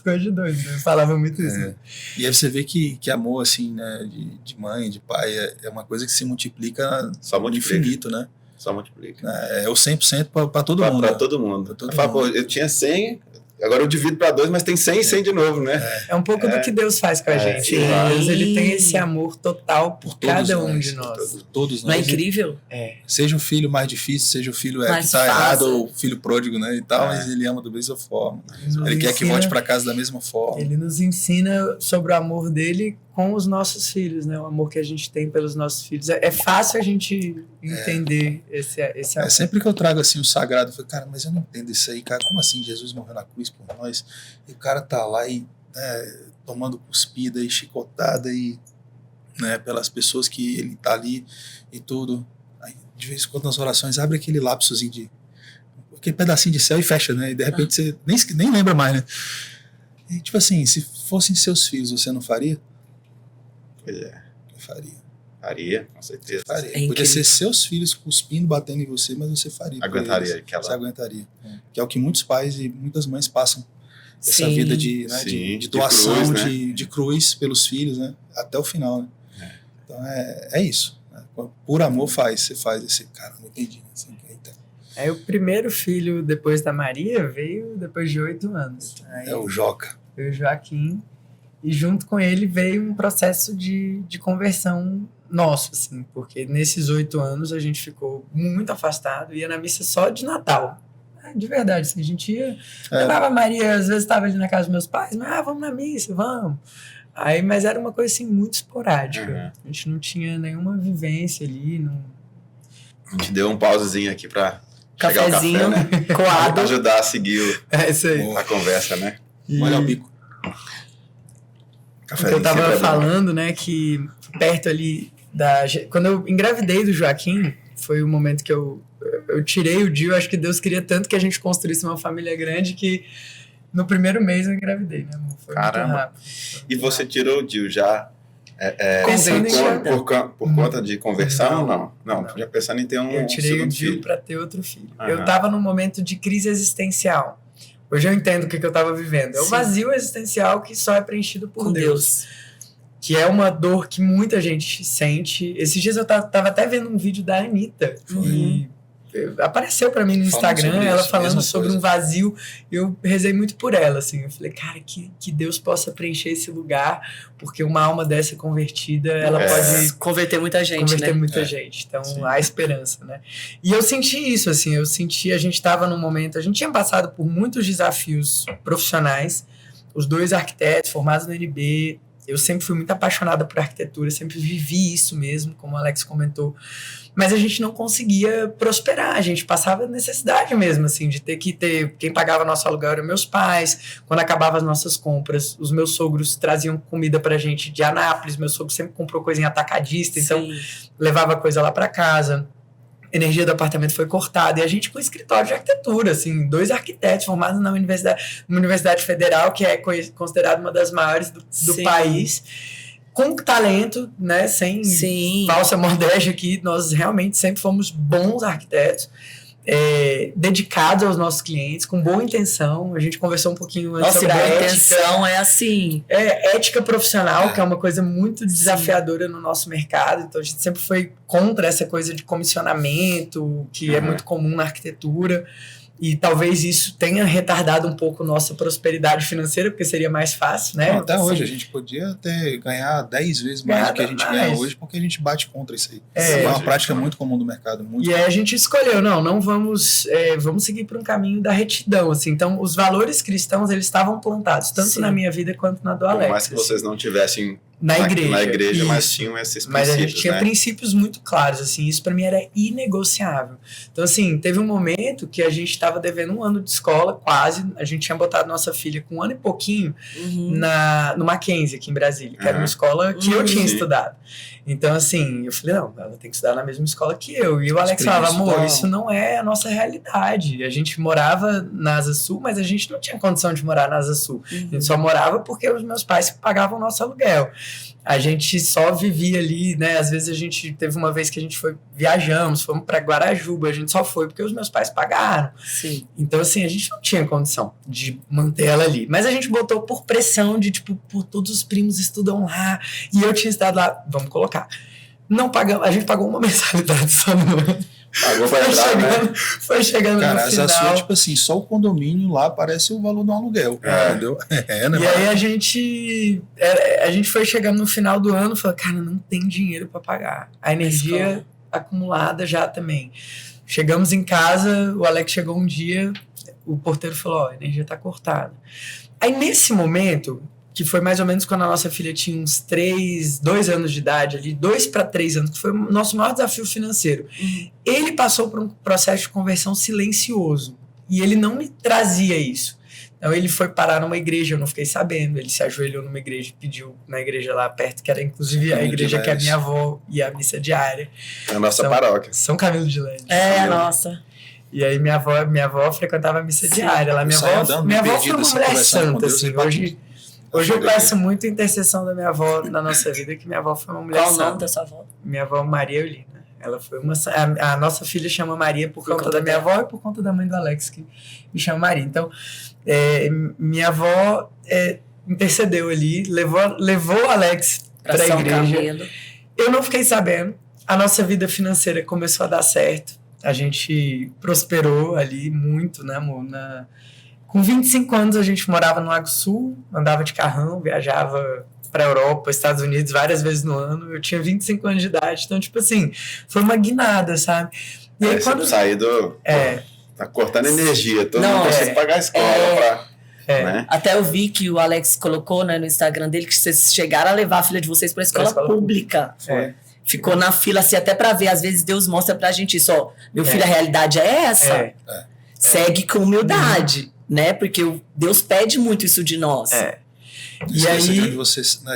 Coisa de doido. Eu falava muito isso. Né? E aí você vê que amor, assim, né, de mãe, de pai, é uma coisa que se multiplica Só no multiplica. infinito, né? Só multiplica. É o 100% pra todo mundo. Pra né? todo mundo. Pra todo Eu falo, mundo. pô, eu tinha 100, agora eu divido para 2, mas tem 100 e 100 de novo, né? É um pouco do que Deus faz com a gente. sim. Deus, ele tem esse amor total por cada um de nós. Por todos Não é nós. incrível? Seja o filho mais difícil, seja o filho Mais que tá fácil. errado, ou o filho pródigo, né? E tal, mas ele ama da mesma forma. Ele quer que volte para casa da mesma forma. Ele nos ensina sobre o amor dele com os nossos filhos, né? O amor que a gente tem pelos nossos filhos. É fácil a gente entender esse amor. Sempre que eu trago assim o sagrado, eu falo, cara, mas eu não entendo isso aí, cara. Como assim Jesus morreu na cruz por nós? E o cara tá lá e tomando cuspida e chicotada e né, pelas pessoas que ele tá ali e tudo. Aí, de vez em quando nas orações abre aquele lapsozinho de aquele pedacinho de céu e fecha, né? E de repente você nem lembra mais, né? E, tipo assim, se fossem seus filhos, você não faria? Pois é. Eu faria. Faria, com certeza. Faria. É incrível. Podia ser seus filhos cuspindo, batendo em você, mas você faria. por Aguentaria eles. aquela- Você aguentaria. Que é o que muitos pais e muitas mães passam. Essa Sim. vida de, né, Sim, de de doação, cruz, né? de cruz pelos filhos, né? Até o final, né? Então é isso. Né? Por amor você faz esse cara, não entendi. Assim, eita. Aí o primeiro filho depois da Maria veio depois de 8 anos. Aí É o Joca. veio o Joaquim e junto com ele veio um processo de conversão nosso, assim, porque nesses 8 anos a gente ficou muito afastado, ia na missa só de Natal. De verdade, assim, a gente ia, levava a Maria, às vezes estava ali na casa dos meus pais, mas vamos na missa, vamos. Aí, mas era uma coisa assim muito esporádica. Uhum. A gente não tinha nenhuma vivência ali, não. A gente deu um pausezinho aqui para chegar o café, Cafezinho, né? coado. Ajudar a seguir É isso aí. a conversa, né? Molha o bico. Eu Cafézinho tava sempre é bom. falando, né, que perto ali quando eu engravidei do Joaquim, foi o momento que eu tirei o Dio. Acho que Deus queria tanto que a gente construísse uma família grande que no primeiro mês eu engravidei, né, amor? Foi Caramba. muito rápido. E você tirou o Dil já Pensando em por conta de conversão? Não, já pensando em ter um Eu tirei o segundo Dio filho. para ter outro filho. Aham. Eu tava num momento de crise existencial. Hoje eu entendo o que eu tava vivendo. É o Sim. vazio existencial que só é preenchido por Com Deus. Deus. Que é uma dor que muita gente sente. Esses dias eu tava até vendo um vídeo da Anitta. Uhum. Apareceu pra mim no Falando Instagram, sobre ela isso, falando mesma sobre coisa. um vazio. Eu rezei muito por ela, assim. Eu falei, cara, que Deus possa preencher esse lugar, porque uma alma dessa convertida, ela pode Converter muita gente, converter né? muita gente. Então, Sim. há esperança, né? E eu senti isso, assim. A gente estava num momento... A gente tinha passado por muitos desafios profissionais. Os 2 arquitetos formados no UNB. Eu sempre fui muito apaixonada por arquitetura, sempre vivi isso mesmo, como o Alex comentou. Mas a gente não conseguia prosperar, a gente passava necessidade mesmo, assim, de ter que ter... Quem pagava nosso aluguel eram meus pais. Quando acabavam as nossas compras, os meus sogros traziam comida pra gente de Anápolis. Meu sogro sempre comprou coisa em atacadista, então Sim. levava coisa lá pra casa. A energia do apartamento foi cortada. E a gente com escritório de arquitetura, assim, 2 arquitetos formados numa universidade federal, que é considerada uma das maiores do Sim. país, com talento, né, sem Sim. falsa modéstia aqui. Nós realmente sempre fomos bons arquitetos, dedicados aos nossos clientes, com boa intenção. A gente conversou um pouquinho antes Nossa, sobre boa a ética. intenção é assim. Ética profissional, que é uma coisa muito desafiadora no nosso mercado. Então, a gente sempre foi contra essa coisa de comissionamento, que é muito comum na arquitetura. E talvez isso tenha retardado um pouco nossa prosperidade financeira, porque seria mais fácil, né? Não, até Assim, hoje a gente podia até ganhar 10 vezes mais do que a gente Ganhar ganha mais. hoje, porque a gente bate contra isso aí. É. É uma prática muito comum do mercado. Muito E aí a gente escolheu, não vamos seguir por um caminho da retidão, assim. Então, os valores cristãos, eles estavam plantados, tanto Sim. na minha vida quanto na do Por Alex. mais que assim. vocês não tivessem Na igreja. Mas Isso. tinham esses princípios, Mas a gente tinha né? princípios muito claros, assim, isso pra mim era inegociável. Então, assim, teve um momento que a gente tava devendo 1 ano de escola, quase, a gente tinha botado nossa filha com 1 ano e pouquinho no Mackenzie, aqui em Brasília, que era uma escola que eu tinha estudado. Então, assim, eu falei, não, ela tem que estudar na mesma escola que eu. E o Alex falava, amor, isso não é a nossa realidade. A gente morava na Asa Sul, mas a gente não tinha condição de morar na Asa Sul. A gente só morava porque os meus pais pagavam o nosso aluguel. A gente só vivia ali, né? Às vezes a gente teve uma vez que a gente viajamos, fomos para Guarajuba, a gente só foi porque os meus pais pagaram. Sim. Então, assim, a gente não tinha condição de manter ela ali. Mas a gente botou por pressão de, tipo, pô, todos os primos estudam lá e eu tinha estudado lá, vamos colocar. Não pagamos, a gente pagou uma mensalidade só no ano. Pagou pra entrar, né? Foi chegando Cara, no final. Asa Sul é tipo assim, só o condomínio lá parece o valor de um aluguel, entendeu? Né, E aí a gente foi chegando no final do ano e falou, cara, não tem dinheiro para pagar. A energia acumulada já também. Chegamos em casa, o Alex chegou um dia, o porteiro falou, a energia tá cortada. Aí nesse momento, que foi mais ou menos quando a nossa filha tinha uns 2 anos de idade, ali, 2 para 3 anos, que foi o nosso maior desafio financeiro. Ele passou por um processo de conversão silencioso. E ele não me trazia isso. Então ele foi parar numa igreja, eu não fiquei sabendo. Ele se ajoelhou numa igreja, pediu na igreja lá perto, que era inclusive a igreja que a minha avó ia à missa diária. É a nossa paróquia. São Camilo de Leste. É, nossa. E aí minha avó frequentava a missa diária. Lá, minha avó foi uma mulher santa, assim. Hoje eu peço muito a intercessão da minha avó na nossa vida, que minha avó foi uma mulher Qual santa. o nome da sua avó? Minha avó Maria Eulina. Ela foi a nossa filha chama Maria por conta da minha avó e por conta da mãe do Alex, que me chama Maria. Então, minha avó intercedeu ali, levou o Alex para a igreja. Camilo. Eu não fiquei sabendo. A nossa vida financeira começou a dar certo. A gente prosperou ali muito, né, amor? Com 25 anos a gente morava no Lago Sul, andava de carrão, viajava para Europa, Estados Unidos várias vezes no ano. Eu tinha 25 anos de idade, então, tipo assim, foi uma guinada, sabe? E aí quando sair do... Tá cortando energia, todo mundo precisa pagar a escola né? Até eu vi que o Alex colocou, né, no Instagram dele que vocês chegaram a levar a filha de vocês para a escola pública. Ficou na fila, assim, até para ver. Às vezes Deus mostra pra gente isso, ó. Meu filho, a realidade é essa. Segue com humildade, né? Porque Deus pede muito isso de nós. E aí,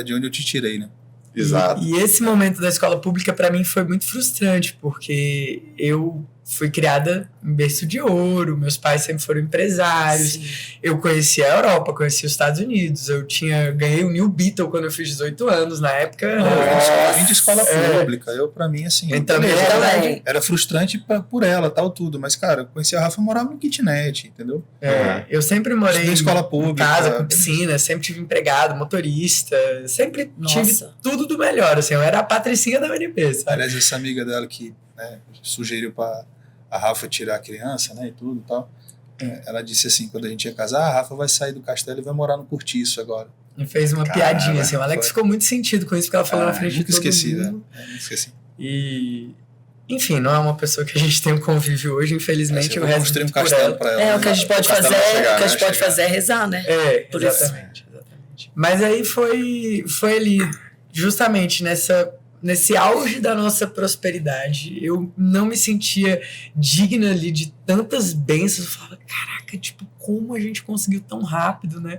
de onde eu te tirei, né? Exato. E esse momento da escola pública para mim foi muito frustrante, porque eu fui criada em berço de ouro, meus pais sempre foram empresários. Sim. Eu conheci a Europa, conheci os Estados Unidos, ganhei o New Beetle quando eu fiz 18 anos, na época. Eu vim de escola pública, pra mim, assim, era frustrante por ela, tal, tudo, mas, cara, eu conheci a Rafa, eu morava no kitnet, entendeu? Eu sempre morei em escola pública, em casa, com piscina, sempre tive empregado, motorista, sempre tive tudo do melhor, assim, eu era a patricinha da UNB, sabe? Aliás, essa amiga dela que sugeriu pra a Rafa tirar a criança, né, e tudo e tal. Ela disse assim, quando a gente ia casar, a Rafa vai sair do castelo e vai morar no Cortiço agora. E fez uma piadinha, assim, o Alex ficou muito sentido com isso, porque ela falou na frente de todo mundo. Nunca esqueci. E, enfim, não é uma pessoa que a gente tem um convívio hoje, infelizmente, o resto um castelo pra ela. O que a gente pode fazer, é rezar, né? Exatamente. Mas aí foi ali, justamente nesse auge da nossa prosperidade, eu não me sentia digna ali de tantas bênçãos. Eu falava, caraca, tipo, como a gente conseguiu tão rápido, né?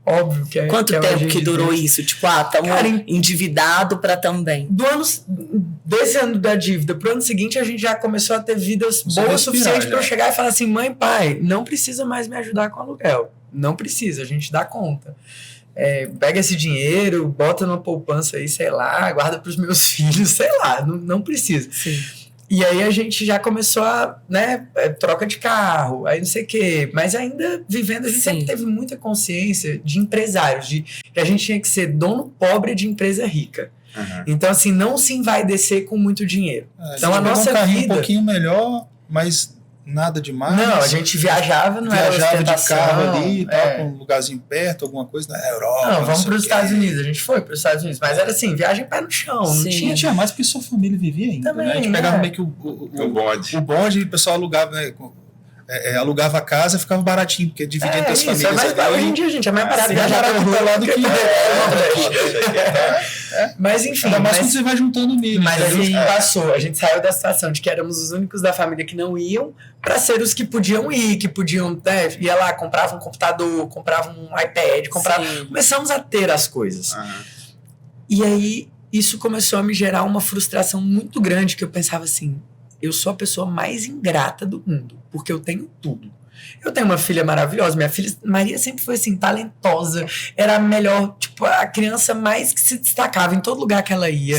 Óbvio que Quanto tempo que durou isso? Tipo, estamos endividado para também. Desse ano da dívida pro ano seguinte, a gente já começou a ter vidas boas o suficiente para eu chegar e falar assim, mãe, pai, não precisa mais me ajudar com aluguel. Não precisa, a gente dá conta. Pega esse dinheiro, bota numa poupança aí, sei lá, guarda para os meus filhos, sei lá, não precisa. Sim. E aí a gente já começou a, troca de carro, aí não sei o quê, mas ainda vivendo, a gente sempre teve muita consciência de empresários, de que a gente tinha que ser dono pobre de empresa rica. Então, assim, não se envaidecer com muito dinheiro. Então, a nossa vida... um pouquinho melhor, mas... nada demais. Não, a gente viajava de carro ali, com um lugarzinho perto, alguma coisa na Europa. Não, vamos para os Estados Unidos. A gente foi para os Estados Unidos, mas era assim, viagem pé no chão. Não tinha mais porque sua família vivia ainda. Também, né? A gente pegava meio que o bonde. O bonde e o pessoal alugava, né? Alugava a casa, ficava baratinho, porque dividia entre as famílias. Mas hoje em dia, gente, é mais barato viajar para lá do que Mas enfim, Ainda mais quando você vai juntando milho. mas a entendeu? gente passou, a gente saiu da situação de que éramos os únicos da família que não iam para ser os que podiam ir, que podiam, né, ia lá, comprava um computador, comprava um iPad, comprava... Sim. Começamos a ter as coisas. Aham. E aí, isso começou a me gerar uma frustração muito grande, que eu pensava assim, eu sou a pessoa mais ingrata do mundo, porque eu tenho tudo. Eu tenho uma filha maravilhosa, minha filha Maria sempre foi assim, talentosa, era a melhor, tipo, a criança mais que se destacava em todo lugar que ela ia.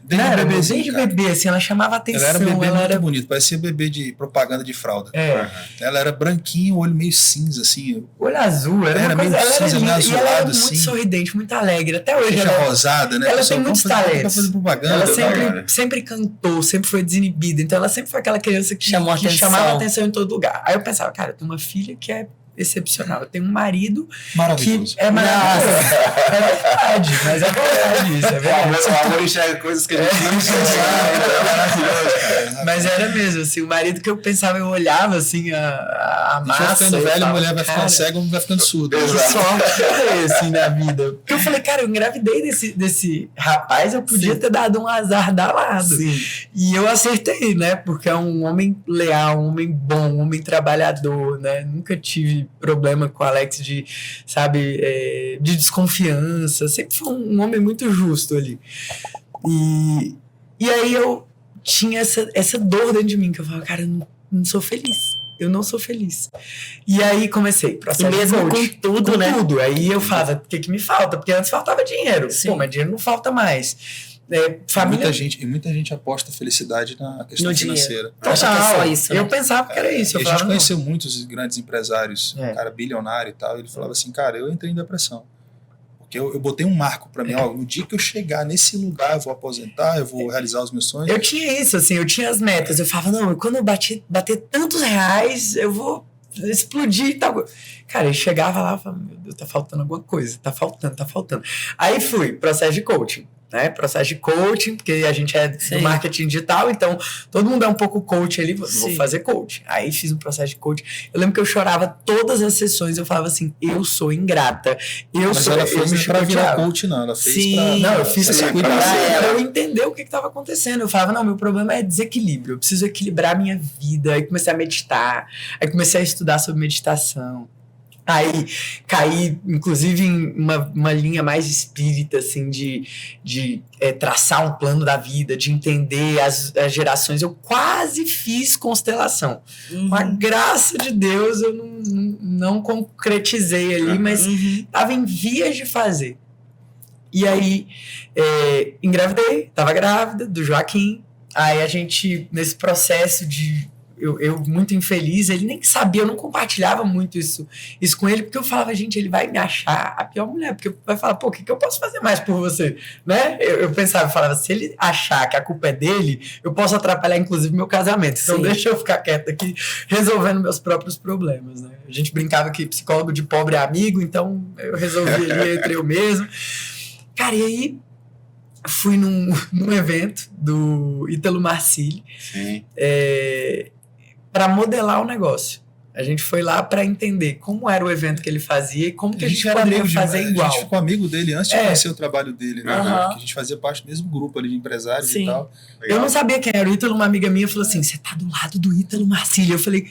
Desde Era, bebezinho, desde cara. bebê, assim, ela chamava atenção. Ela era bebê ela muito era... bonito, parecia bebê de propaganda de fralda. É, Ela era branquinha, olho meio cinza, assim, olho azul, era uma meio coisa, ela era cinza, meio linda, e ela era azulado, muito assim. sorridente, muito alegre. Até hoje Bochecha ela rosada, né? ela Pessoal, tem muitos vamos fazer- talentos. fazer propaganda. Ela sempre- sempre cantou, sempre foi desinibida. Então ela sempre foi aquela criança que Chamou que atenção. chamava atenção em todo lugar. Aí eu pensava, cara, eu tenho uma filha que é excepcional. Eu tenho um marido que Maravilhoso. é maravilhoso. É verdade, mas é verdade isso, é O verdade. amor enxerga coisas que a gente não enxerga. É maravilhoso, cara. Mas era mesmo, assim, o marido que eu pensava, eu olhava assim, a A gente massa. vai ficando eu velho, a falava, mulher vai ficando cara, cega, o homem vai ficando surdo. que sorte que é assim na vida. Porque eu falei, cara, eu engravidei desse rapaz, eu podia ter dado um azar danado. Sim. E eu acertei, né? Porque é um homem leal, um homem bom, um homem trabalhador, né? Nunca tive problema com o Alex de, sabe, de desconfiança. Sempre foi um homem muito justo ali. E aí eu tinha essa dor dentro de mim, que eu falava, cara, eu não sou feliz. Eu não sou feliz. E aí comecei, E processo mesmo de coach. com tudo, Com né? tudo. Aí eu falava, o que me falta? Porque antes faltava dinheiro. Sim. Pô, mas dinheiro não falta mais. Família... Muita gente aposta felicidade na questão No dinheiro. financeira. Acha que é só isso, né? Eu pensava que era isso. Eu E a falava, gente não. conheceu muitos grandes empresários, É. um cara bilionário e tal, ele falava assim, cara, eu entrei em depressão. Porque eu botei um marco pra mim, ó, no dia que eu chegar nesse lugar, eu vou aposentar, eu vou realizar os meus sonhos. Eu tinha isso, assim, eu tinha as metas. Eu falava, não, quando eu bater tantos reais, eu vou explodir e tal. Cara, eu chegava lá e falava, meu Deus, tá faltando alguma coisa, tá faltando. Aí fui, processo de coaching. Né? Processo de coaching, porque a gente é do Sim. marketing digital, então todo mundo é um pouco coach ali, vou Sim. fazer coaching. Aí fiz um processo de coaching. Eu lembro que eu chorava todas as sessões, eu falava assim, eu sou ingrata. Mas ela eu fez me pra virar chateava. coach, não. Ela fez Sim. pra... Não, eu fiz Sim, pra pra eu entender o que estava acontecendo. Eu falava, não, meu problema é desequilíbrio. Eu preciso equilibrar a minha vida. Aí comecei a meditar. Aí comecei a estudar sobre meditação. Aí caí, inclusive, em uma linha mais espírita, assim, de traçar um plano da vida, de entender as gerações. Eu quase fiz constelação. Com a graça de Deus, eu não concretizei ali, mas estava em vias de fazer. E aí, engravidei, estava grávida do Joaquim. Aí a gente, nesse processo de... Eu muito infeliz, ele nem sabia, eu não compartilhava muito isso com ele, porque eu falava, gente, ele vai me achar a pior mulher, porque vai falar, pô, o que eu posso fazer mais por você? Né? Eu pensava, eu falava, se ele achar que a culpa é dele, eu posso atrapalhar, inclusive, meu casamento. Então Sim. deixa eu ficar quieto aqui, resolvendo meus próprios problemas, né? A gente brincava que psicólogo de pobre é amigo, então eu resolvi ali entre eu mesmo. Cara, e aí fui num evento do Ítalo Marcilli, Sim. para modelar o negócio. A gente foi lá para entender como era o evento que ele fazia e como que a gente era poderia amigo fazer A igual. gente ficou amigo dele antes de conhecer o trabalho dele, né? Aham. Que a gente fazia parte do mesmo grupo ali de empresários Sim. e tal. Eu não sabia quem era o Ítalo, uma amiga minha falou assim, você tá do lado do Ítalo Marcilli. Eu falei,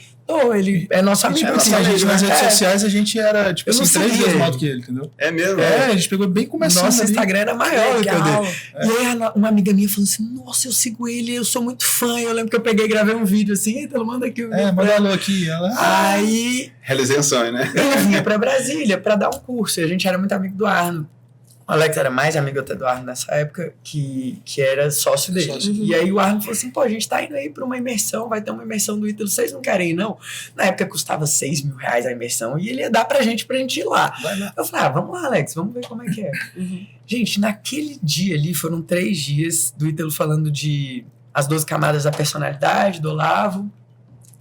ele é nosso A gente, amigo. assim, assim, a gente nas redes sociais, a gente era, tipo Eu não assim, 3 sabia vezes ele. mais do que ele, entendeu? É mesmo? A gente pegou bem começando Nosso ali. Instagram era maior do que o Legal. dele. E aí uma amiga minha falou assim, nossa, eu sigo ele, eu sou muito fã. Eu lembro que eu peguei e gravei um vídeo assim, Ítalo, manda aqui o vídeo. Manda alô aqui. Ela, Aí Realizei um sonho, né? ele vinha pra Brasília pra dar um curso. E a gente era muito amigo do Arno. O Alex era mais amigo até do Arno nessa época, que era sócio dele. Sócio. E aí o Arno falou assim, pô, a gente tá indo aí pra uma imersão, vai ter uma imersão do Ítalo, vocês não querem ir, não? Na época custava 6 mil reais a imersão, e ele ia dar pra gente ir lá. vai lá. Eu falei, vamos lá, Alex, vamos ver como é que é. Gente, naquele dia ali, foram 3 dias do Ítalo falando de as 12 camadas da personalidade, do Olavo,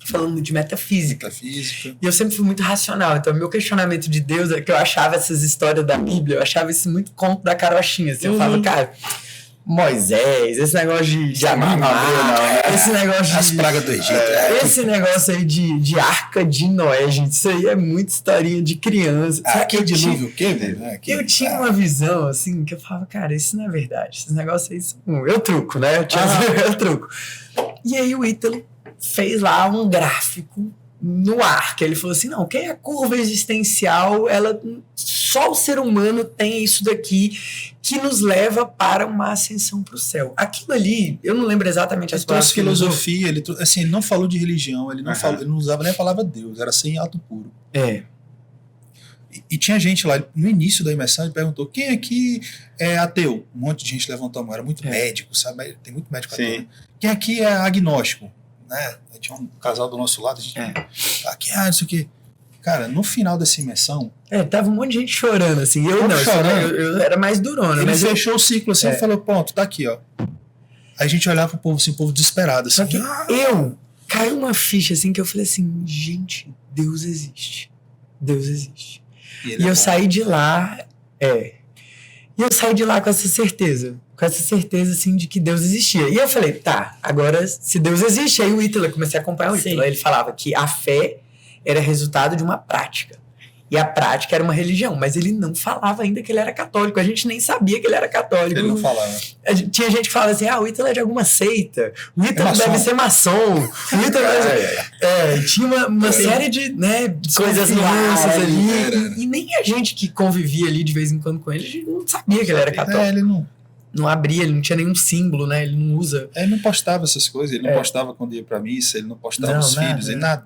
falando de metafísica. Metafísica. E eu sempre fui muito racional. Então, meu questionamento de Deus é que eu achava essas histórias da Bíblia, eu achava isso muito conto da carochinha. Assim. Eu falava, cara, Moisés, esse negócio de abrir mar, esse negócio de... As pragas do Egito. Esse negócio aí de Arca de Noé, gente, isso aí é muita historinha de criança. Que dilúvio, o quê, velho? Eu tinha uma visão, assim, que eu falava, cara, isso não é verdade. Esses negócios aí são... Eu truco, né? Eu truco. E aí o Ítalo fez lá um gráfico no ar, que ele falou assim, não, que a curva existencial, ela, só o ser humano tem isso daqui que nos leva para uma ascensão para o céu. Aquilo ali, eu não lembro exatamente as palavras. Ele trouxe filosofia, ele não falou de religião, ele não usava nem a palavra Deus, era sem ato puro. E tinha gente lá, no início da imersão, ele perguntou, quem aqui é ateu? Um monte de gente levantou a mão, era muito médico, sabe? Tem muito médico ateu. Quem aqui é agnóstico? Né? Tinha um casal do nosso lado, a gente aqui, não sei o quê. Cara, no final dessa imersão... tava um monte de gente chorando, assim. Eu não, chorando. Eu era mais durona. Ele fechou o ciclo assim e falou, pronto, tá aqui, ó. Aí a gente olhava pro povo, assim, o povo desesperado. Assim, só que caiu uma ficha, assim, que eu falei assim, gente, Deus existe. Deus existe. E eu saí de lá... E eu saí de lá com essa certeza, assim, de que Deus existia. E eu falei, tá, agora, se Deus existe, aí o Ítalo, eu comecei a acompanhar o Ítalo. Ele falava que a fé era resultado de uma prática. E a prática era uma religião, mas ele não falava ainda que ele era católico. A gente nem sabia que ele era católico. Ele não falava. Tinha gente que falava assim, o Ítalo é de alguma seita, o Ítalo deve ser maçom, o Ítalo tinha uma série de coisas nuances ali. E nem a gente que convivia ali de vez em quando com ele, a gente não sabia que ele era católico. Ele não abria, ele não tinha nenhum símbolo, né? Ele não usa. Ele não postava essas coisas, ele não postava quando ia pra missa, ele não postava os filhos, nada.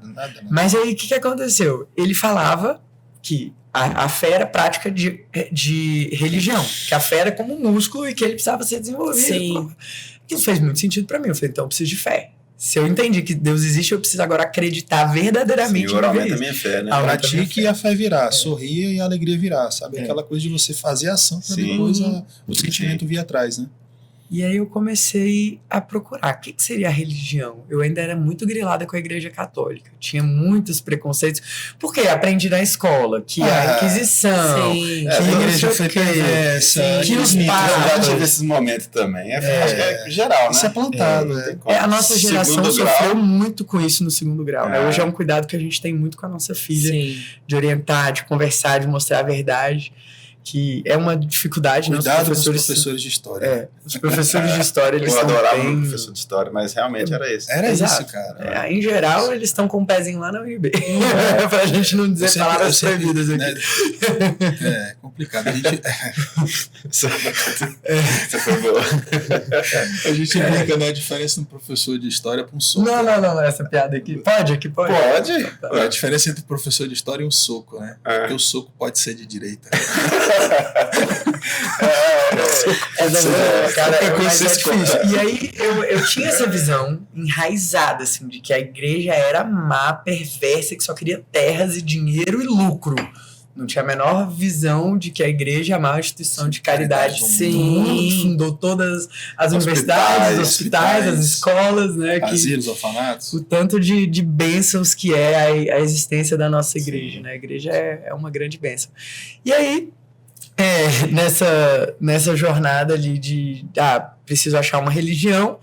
Mas aí o que aconteceu? Ele falava que a fé era prática de religião, que a fé era como um músculo e que ele precisava ser desenvolvido. Sim. Isso fez muito sentido pra mim. Eu falei, então eu preciso de fé. Se eu entendi que Deus existe, eu preciso agora acreditar verdadeiramente. Sim, aumenta a minha fé, né? Pratique e a fé virá, sorria e a alegria virá, sabe? Aquela coisa de você fazer a ação para depois o sentimento vir atrás, né? E aí eu comecei a procurar. O que seria a religião? Eu ainda era muito grilada com a Igreja Católica. Tinha muitos preconceitos. Porque aprendi na escola que a Inquisição, que a igreja foi perversa, que os eu já padres... tive esses momentos também. Acho que é geral, né? Isso é plantado. A nossa geração sofreu muito com isso no segundo grau. Né? Hoje é um cuidado que a gente tem muito com a nossa filha. De orientar, de conversar, de mostrar a verdade. Que é uma dificuldade, cuidado né? Os professores de história. Os professores de história, eles eu adorava bem... o professor de história, mas realmente era isso. Era isso, cara. Em geral, eles estão com um pezinho lá na UIB. Pra gente não dizer palavras proibidas aqui. Né? É complicado. Isso foi boa. A gente brinca, né? A diferença de um professor de história para um soco. Não, essa piada aqui. Pode? Pode. A diferença entre professor de história e um soco, né? Porque o soco pode ser de direita. Cara, é difícil. E aí eu tinha essa visão enraizada, assim, de que a igreja era má, perversa, que só queria terras e dinheiro e lucro. Não tinha a menor visão de que a igreja é a maior instituição de caridade do mundo, fundou todas as universidades, os hospitais, as escolas, né? Asilos, orfanatos. O tanto de bênçãos que é a existência da nossa igreja, né? A igreja é uma grande bênção. E aí, nessa jornada ali de preciso achar uma religião,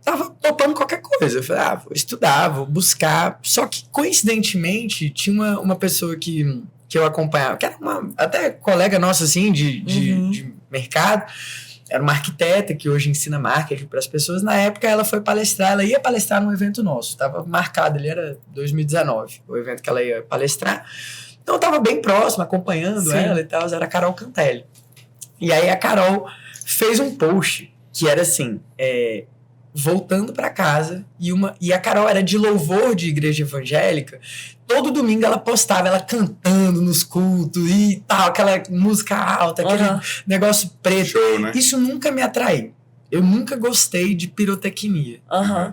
tava topando qualquer coisa. Eu falei, vou estudar, vou buscar. Só que, coincidentemente, tinha uma pessoa que eu acompanhava, que era até colega nossa, assim, de mercado, era uma arquiteta que hoje ensina marketing para as pessoas. Na época, ela ia palestrar num evento nosso, estava marcado, ele era 2019, o evento que ela ia palestrar. Então, eu estava bem próximo, acompanhando ela e tal, era a Carol Cantelli. E aí, a Carol fez um post que era assim, voltando para casa, e a Carol era de louvor de igreja evangélica. Todo domingo ela postava ela cantando nos cultos e tal, aquela música alta, aquele negócio preto. Show, né? Isso nunca me atraiu. Eu nunca gostei de pirotecnia.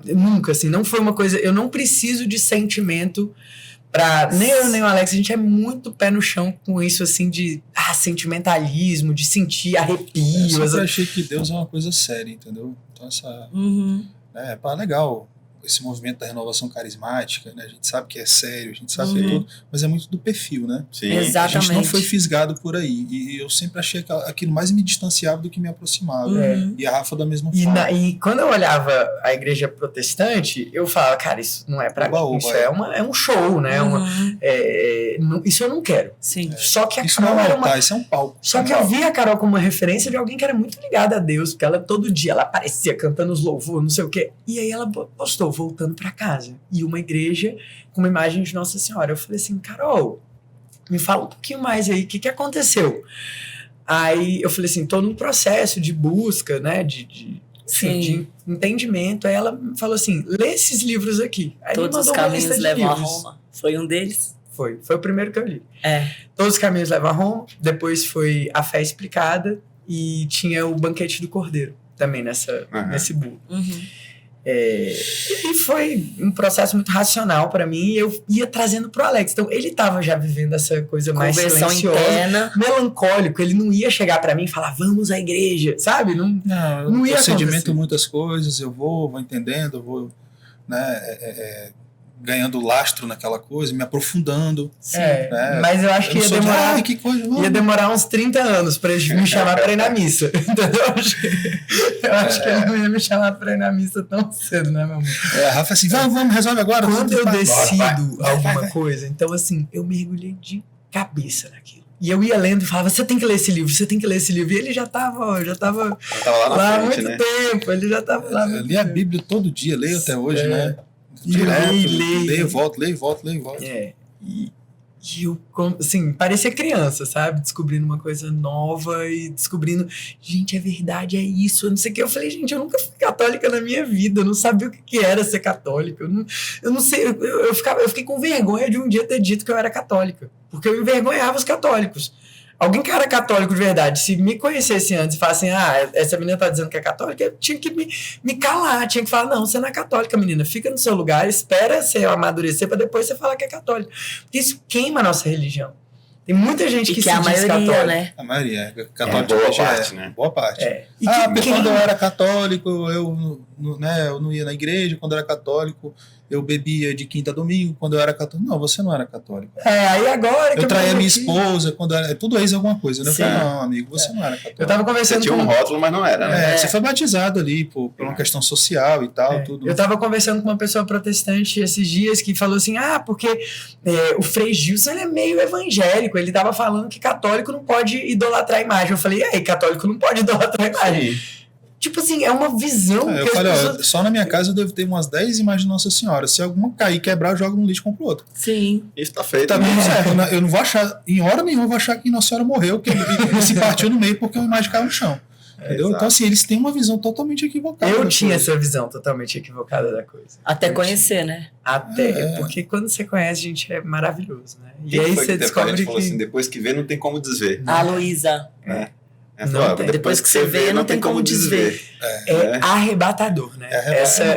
Nunca, assim, não foi uma coisa... Eu não preciso de sentimento pra... Nem eu, nem o Alex, a gente é muito pé no chão com isso, assim, de sentimentalismo, de sentir arrepio. Eu sempre achei que Deus é uma coisa séria, entendeu? Então legal. esse movimento da renovação carismática, né? A gente sabe que é sério, a gente sabe que é tudo, mas é muito do perfil, né? Sim. Exatamente. A gente não foi fisgado por aí. E eu sempre achei aquilo mais me distanciava do que me aproximava. E a Rafa da mesma forma. E quando eu olhava a igreja protestante, eu falava, cara, isso não é pra mim, isso é um show, né? Isso eu não quero. Sim. Só que a Isso não Carol é um era altar, isso é um palco. Só que eu vi a Carol como uma referência de alguém que era muito ligada a Deus, porque ela todo dia ela aparecia cantando os louvores, não sei o quê. E aí ela postou voltando pra casa. E uma igreja com uma imagem de Nossa Senhora. Eu falei assim, Carol, me fala um pouquinho mais aí, o que aconteceu? Aí eu falei assim, tô num processo de busca, né, de entendimento. Aí ela falou assim, lê esses livros aqui. Aí Todos os caminhos levam a Roma. Foi um deles? Foi o primeiro que eu li. Todos os caminhos levam a Roma. Depois foi A Fé Explicada e tinha o Banquete do Cordeiro também nesse bolo. E foi um processo muito racional para mim, e eu ia trazendo pro Alex. Então ele tava já vivendo essa coisa mais silenciosa, interna, melancólico. Ele não ia chegar para mim e falar, vamos à igreja, sabe? Não ia sedimento muitas coisas, eu vou entendendo, eu vou, né, ganhando lastro naquela coisa, me aprofundando. Né? Mas eu acho que ia demorar uns 30 anos pra ele me chamar pra ir na missa. Entendeu? Eu acho que ele não ia me chamar pra ir na missa tão cedo, né, meu amor? A Rafa assim, vamos, resolve agora. Quando eu decido alguma coisa, então assim, eu mergulhei de cabeça naquilo. E eu ia lendo e falava, você tem que ler esse livro, você tem que ler esse livro. E ele já tava lá há muito tempo, ele já tava lá. Eu li a Bíblia todo dia, leio até hoje, né? Leio, volto. E eu, assim, parecia criança, sabe? Descobrindo uma coisa nova e descobrindo, gente, é verdade, é isso, eu não sei o que. Eu falei, gente, eu nunca fui católica na minha vida, eu não sabia o que era ser católica. Eu não sei, eu fiquei com vergonha de um dia ter dito que eu era católica, porque eu envergonhava os católicos. Alguém que era católico de verdade, se me conhecesse antes e falasse assim, essa menina tá dizendo que é católica, eu tinha que me calar, tinha que falar, não, você não é católica, menina, fica no seu lugar, espera você amadurecer pra depois você falar que é católica. Porque isso queima a nossa religião. Tem muita gente que se a diz maioria, católica. Né? A maioria, católica boa parte, né? Boa parte. Porque quando eu era católico, eu não ia na igreja, quando eu era católico, eu bebia de quinta a domingo, quando eu era católico. Não, você não era católico. Aí agora que eu traía minha esposa, quando era tudo ex alguma coisa, né? Eu falei, não, amigo, você não era católico. Eu tava conversando você tinha um rótulo, mas não era, né? Você foi batizado ali por uma questão social e tal, tudo. Eu tava conversando com uma pessoa protestante esses dias que falou assim, porque o Frei Gilson, ele é meio evangélico, ele tava falando que católico não pode idolatrar a imagem. Eu falei, católico não pode idolatrar a imagem. Sim. Tipo assim, é uma visão. Eu falei, só na minha casa eu devo ter umas 10 imagens de Nossa Senhora. Se alguma cair, quebrar, eu jogo no lixo e compro outro. Sim. Isso tá feito. Tá tudo certo. Eu não vou achar, em hora nenhuma, eu vou achar que Nossa Senhora morreu, que ele se partiu no meio porque uma imagem caiu no chão. Entendeu? Então, assim, eles têm uma visão totalmente equivocada. Eu tinha essa visão totalmente equivocada da coisa. Até conhecer, né? Porque quando você conhece, gente, é maravilhoso, né? E aí você descobre que... falou assim, depois que vê, não tem como desver. A Luísa. Depois que você vê, não tem como desver. Arrebatador, né?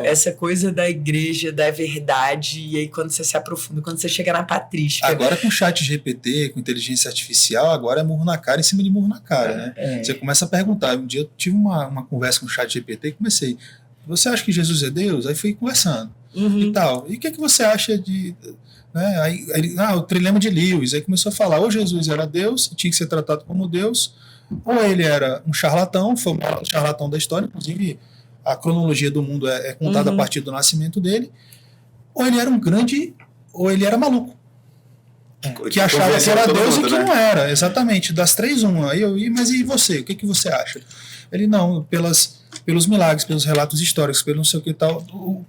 Essa coisa da igreja, da verdade, e aí quando você se aprofunda, quando você chega na patrística. Agora com chat GPT, com inteligência artificial, agora é murro na cara em cima de murro na cara, né? Você começa a perguntar. Um dia eu tive uma conversa com o chat GPT e comecei, você acha que Jesus é Deus? Aí fui conversando e tal. E o que você acha de... Né? Aí o trilema de Lewis. Aí começou a falar, ou Jesus era Deus, tinha que ser tratado como Deus, ou ele era um charlatão, foi o maior charlatão da história, inclusive a cronologia do mundo é contada a partir do nascimento dele, ou ele era um grande, ou ele era maluco, que achava que era Deus e que não era, exatamente, das três uma. Mas e você, o que você acha? Ele não, pelos milagres, pelos relatos históricos, pelo não sei o que tal. O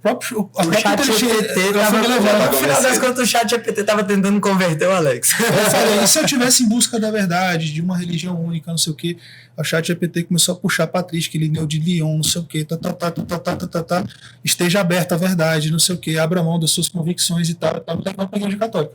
chat GPT no final das contas, o chat GPT estava tentando converter o Alex. Eu falei, e se eu tivesse em busca da verdade, de uma religião única, não sei o que, o chat GPT começou a puxar patrística, Irineu de Lyon, não sei o que, esteja aberta a verdade, não sei o que, abra mão das suas convicções e tal, não tem como pra igreja católica.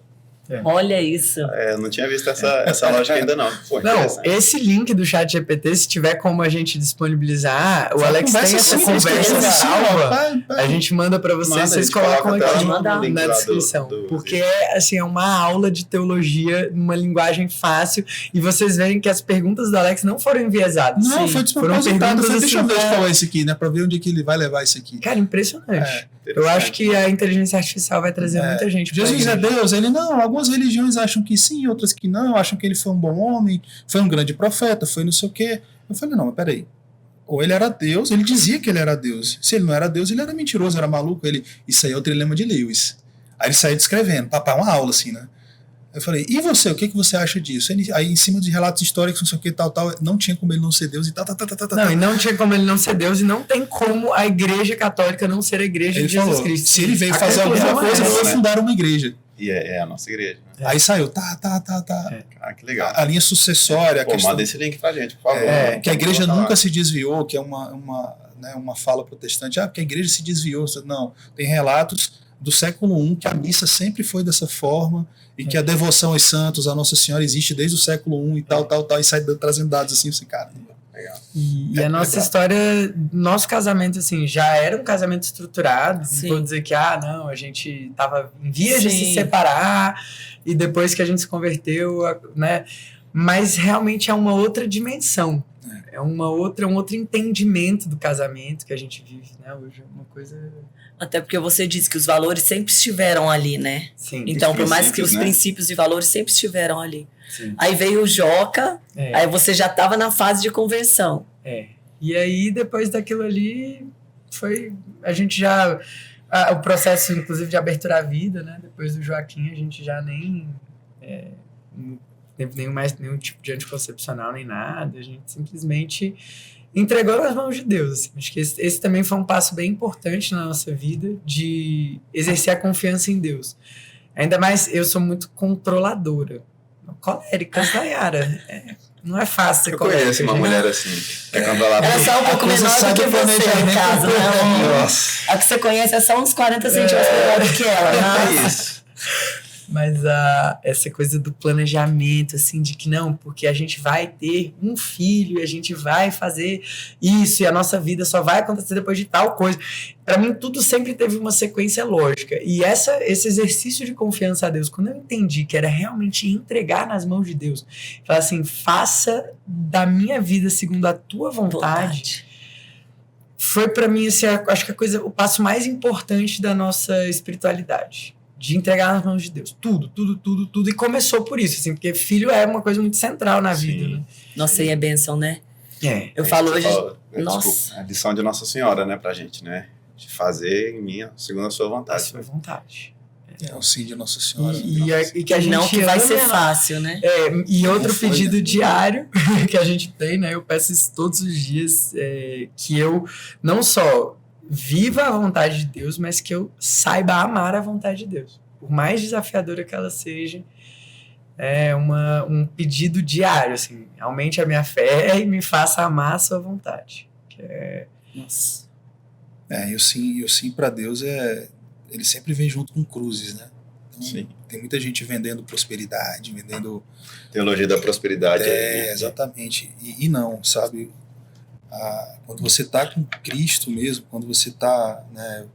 Olha isso. Eu não tinha visto essa lógica ainda não. Pô, Não, esse link do chat GPT, se tiver como a gente disponibilizar, o Alex tem essa conversa salva, a gente manda pra vocês, vocês colocam aqui na descrição. Porque assim, é uma aula de teologia, numa linguagem fácil, e vocês verem que as perguntas do Alex não foram enviesadas. Não, foi despropositado. Deixa eu ver assim, de falar isso aqui, né? Pra ver onde é que ele vai levar isso aqui. Cara, impressionante. Eu acho que a inteligência artificial vai trazer muita gente. Jesus é Deus? Ele não. Algumas religiões acham que sim, outras que não. Acham que ele foi um bom homem, foi um grande profeta, foi não sei o quê. Eu falei, não, mas peraí. Ou ele era Deus, ele dizia que ele era Deus. Se ele não era Deus, ele era mentiroso, era maluco. Isso aí é o trilema de Lewis. Aí ele saiu descrevendo. Papai, uma aula assim, né? Eu falei, e você? O que você acha disso? Aí, em cima de relatos históricos, não sei o que, tal, não tinha como ele não ser Deus e tal. Não, e não tinha como ele não ser Deus, e não tem como a Igreja Católica não ser a Igreja de Jesus Cristo. Se ele veio fazer alguma coisa, ele vai fundar uma igreja. E é a nossa igreja. Né? Aí saiu, Que legal. A linha sucessória. Manda esse link pra gente, por favor. Que a igreja nunca se desviou, que é uma fala protestante. Porque a igreja se desviou. Não, tem relatos do século I que a missa sempre foi dessa forma e que a devoção aos santos, a Nossa Senhora, existe desde o século I e tal, e sai trazendo dados assim, cara. Legal. E a nossa história, nosso casamento, assim, já era um casamento estruturado. Não vou dizer que, não, a gente tava em vias de se separar e depois que a gente se converteu, né? Mas realmente é uma outra dimensão. É um outro entendimento do casamento que a gente vive, né? Hoje é uma coisa... Até porque você disse que os valores sempre estiveram ali, né? Sim. Então, por mais que os princípios e valores sempre estiveram ali. Sim. Aí veio o Joca, aí você já estava na fase de conversão. E aí, depois daquilo ali, a gente já... o processo, inclusive, de abertura à vida, né? Depois do Joaquim, a gente já nem... não teve nenhum tipo de anticoncepcional, nem nada. A gente simplesmente entregou nas mãos de Deus. Assim. Acho que esse também foi um passo bem importante na nossa vida, de exercer a confiança em Deus. Ainda mais, eu sou muito controladora. Colérica, Nayara. Não é fácil ser colérica. Eu conheço uma mulher assim. Ela é só um pouco menor do que você, no caso. Né? A que você conhece é só uns 40 centímetros menor do que ela. É isso. Mas essa coisa do planejamento, assim, de que não, porque a gente vai ter um filho e a gente vai fazer isso e a nossa vida só vai acontecer depois de tal coisa. Para mim, tudo sempre teve uma sequência lógica. E esse exercício de confiança a Deus, quando eu entendi que era realmente entregar nas mãos de Deus, falar assim, faça da minha vida segundo a tua vontade. Foi para mim, assim, acho que o passo mais importante da nossa espiritualidade. De entregar nas mãos de Deus. Tudo. E começou por isso, assim, porque filho é uma coisa muito central na vida. Né? Nossa, e é bênção, né? Eu falo hoje... Nossa. Desculpa, a lição de Nossa Senhora, né, pra gente, né? De fazer em mim, segundo a sua vontade. A sua vontade. É o sim de Nossa Senhora. E que a gente não que vai ser fácil, né? E outro pedido diário que a gente tem, né? Eu peço isso todos os dias, que eu não só... viva a vontade de Deus, mas que eu saiba amar a vontade de Deus. Por mais desafiadora que ela seja, é um pedido diário, assim, aumente a minha fé e me faça amar a sua vontade. Nossa. E o sim para Deus ele sempre vem junto com cruzes, né? Então, tem muita gente vendendo prosperidade, vendendo... Teologia da prosperidade. Exatamente. E não, sabe... quando você está com Cristo mesmo, quando você está, né,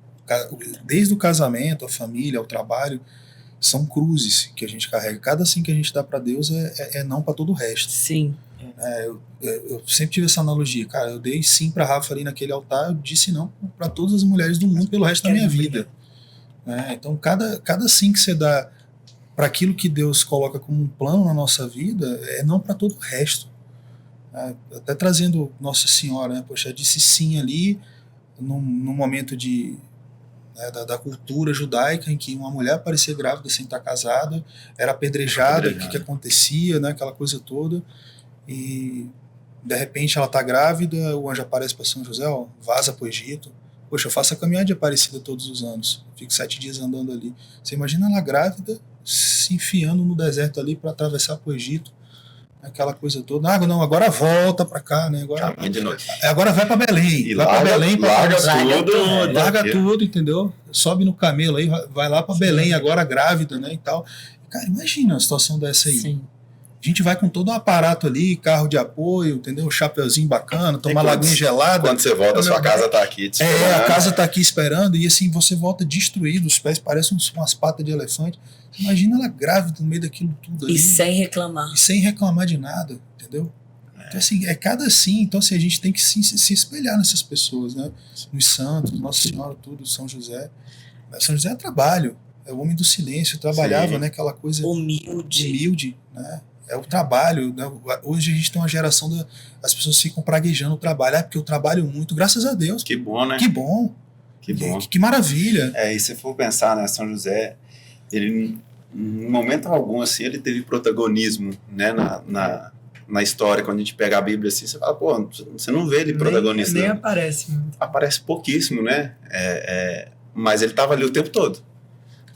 desde o casamento, a família, o trabalho, são cruzes que a gente carrega. Cada sim que a gente dá para Deus é não para todo o resto. Sim. Eu sempre tive essa analogia, cara. Eu dei sim para Rafa ali naquele altar, eu disse não para todas as mulheres do mundo pelo resto da minha vida. Então, cada sim que você dá para aquilo que Deus coloca como um plano na nossa vida, é não para todo o resto. Até trazendo Nossa Senhora, né? Poxa, disse sim ali num momento da cultura judaica em que uma mulher aparecia grávida sem estar casada, era apedrejada, o que acontecia, né? Aquela coisa toda, e de repente ela está grávida, o anjo aparece para São José, vaza para o Egito. Poxa, eu faço a caminhada de Aparecida todos os anos, fico 7 dias andando ali. Você imagina ela grávida se enfiando no deserto ali para atravessar para o Egito, aquela coisa toda. Não, agora volta pra cá, né? Agora vai pra Belém. E vai pra Belém, larga tudo, entendeu? Sobe no camelo aí, vai lá pra Belém, agora grávida, né? E tal. Cara, imagina uma situação dessa aí. Sim. A gente vai com todo o aparato ali, carro de apoio, entendeu? Chapeuzinho bacana, tomar laguinha gelada. Quando você volta, a sua casa tá aqui te esperando. A casa tá aqui esperando, e assim, você volta destruído, os pés parecem umas patas de elefante. Imagina ela grávida no meio daquilo tudo ali. E sem reclamar. E sem reclamar de nada, entendeu? Então, assim, é cada assim. Então, assim, a gente tem que se espelhar nessas pessoas, né? Nos santos, Nossa Senhora, tudo, São José. São José é trabalho, é o homem do silêncio, trabalhava, né? Aquela coisa humilde, né? É o trabalho, né? Hoje a gente tem uma geração as pessoas ficam praguejando o trabalho, porque eu trabalho muito, graças a Deus. Que bom, né? Que bom. Que bom. Que maravilha. E se for pensar, né, São José, ele, em momento algum, assim, ele teve protagonismo, né, na história. Quando a gente pega a Bíblia, assim, você fala, pô, você não vê ele protagonista. Nem aparece muito. Aparece pouquíssimo, né? Mas ele estava ali o tempo todo.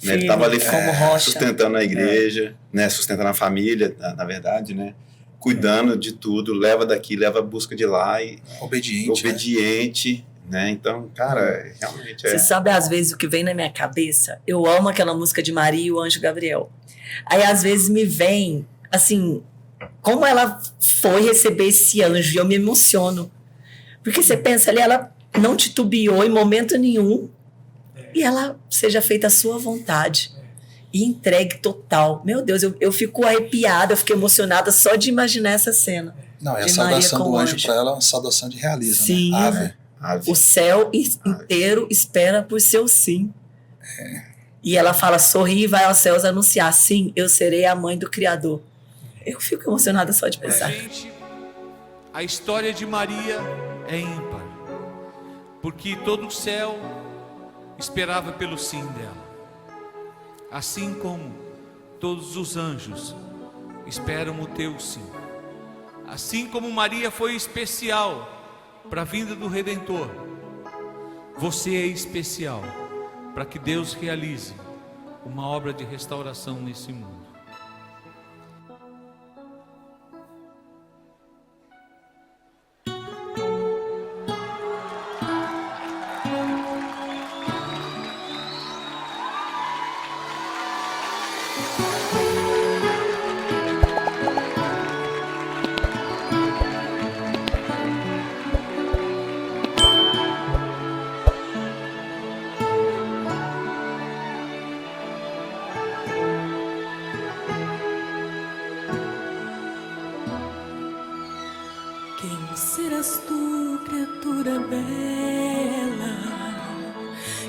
Né? Ele estava ali como rocha, sustentando a igreja, né? Sustentando a família, na verdade, né? Cuidando de tudo, leva daqui, leva a busca de lá. E obediente, né? Então, cara, realmente Você sabe, às vezes, o que vem na minha cabeça? Eu amo aquela música de Maria e o Anjo Gabriel. Aí, às vezes, me vem, assim, como ela foi receber esse anjo, e eu me emociono. Porque você pensa ali, ela não titubeou em momento nenhum, e ela seja feita a sua vontade. E entregue total. Meu Deus, eu fico arrepiada, eu fico emocionada só de imaginar essa cena. Não, e a saudação do anjo para ela é uma saudação de realismo. Sim, né? Ave. O céu inteiro espera por seu sim. E ela fala, sorri e vai aos céus anunciar, sim, eu serei a mãe do Criador. Eu fico emocionada só de pensar. Gente, a história de Maria é ímpar, porque todo o céu esperava pelo sim dela, assim como todos os anjos esperam o teu sim. Assim como Maria foi especial para a vinda do Redentor, você é especial para que Deus realize uma obra de restauração nesse mundo. Quem serás tu, criatura bela,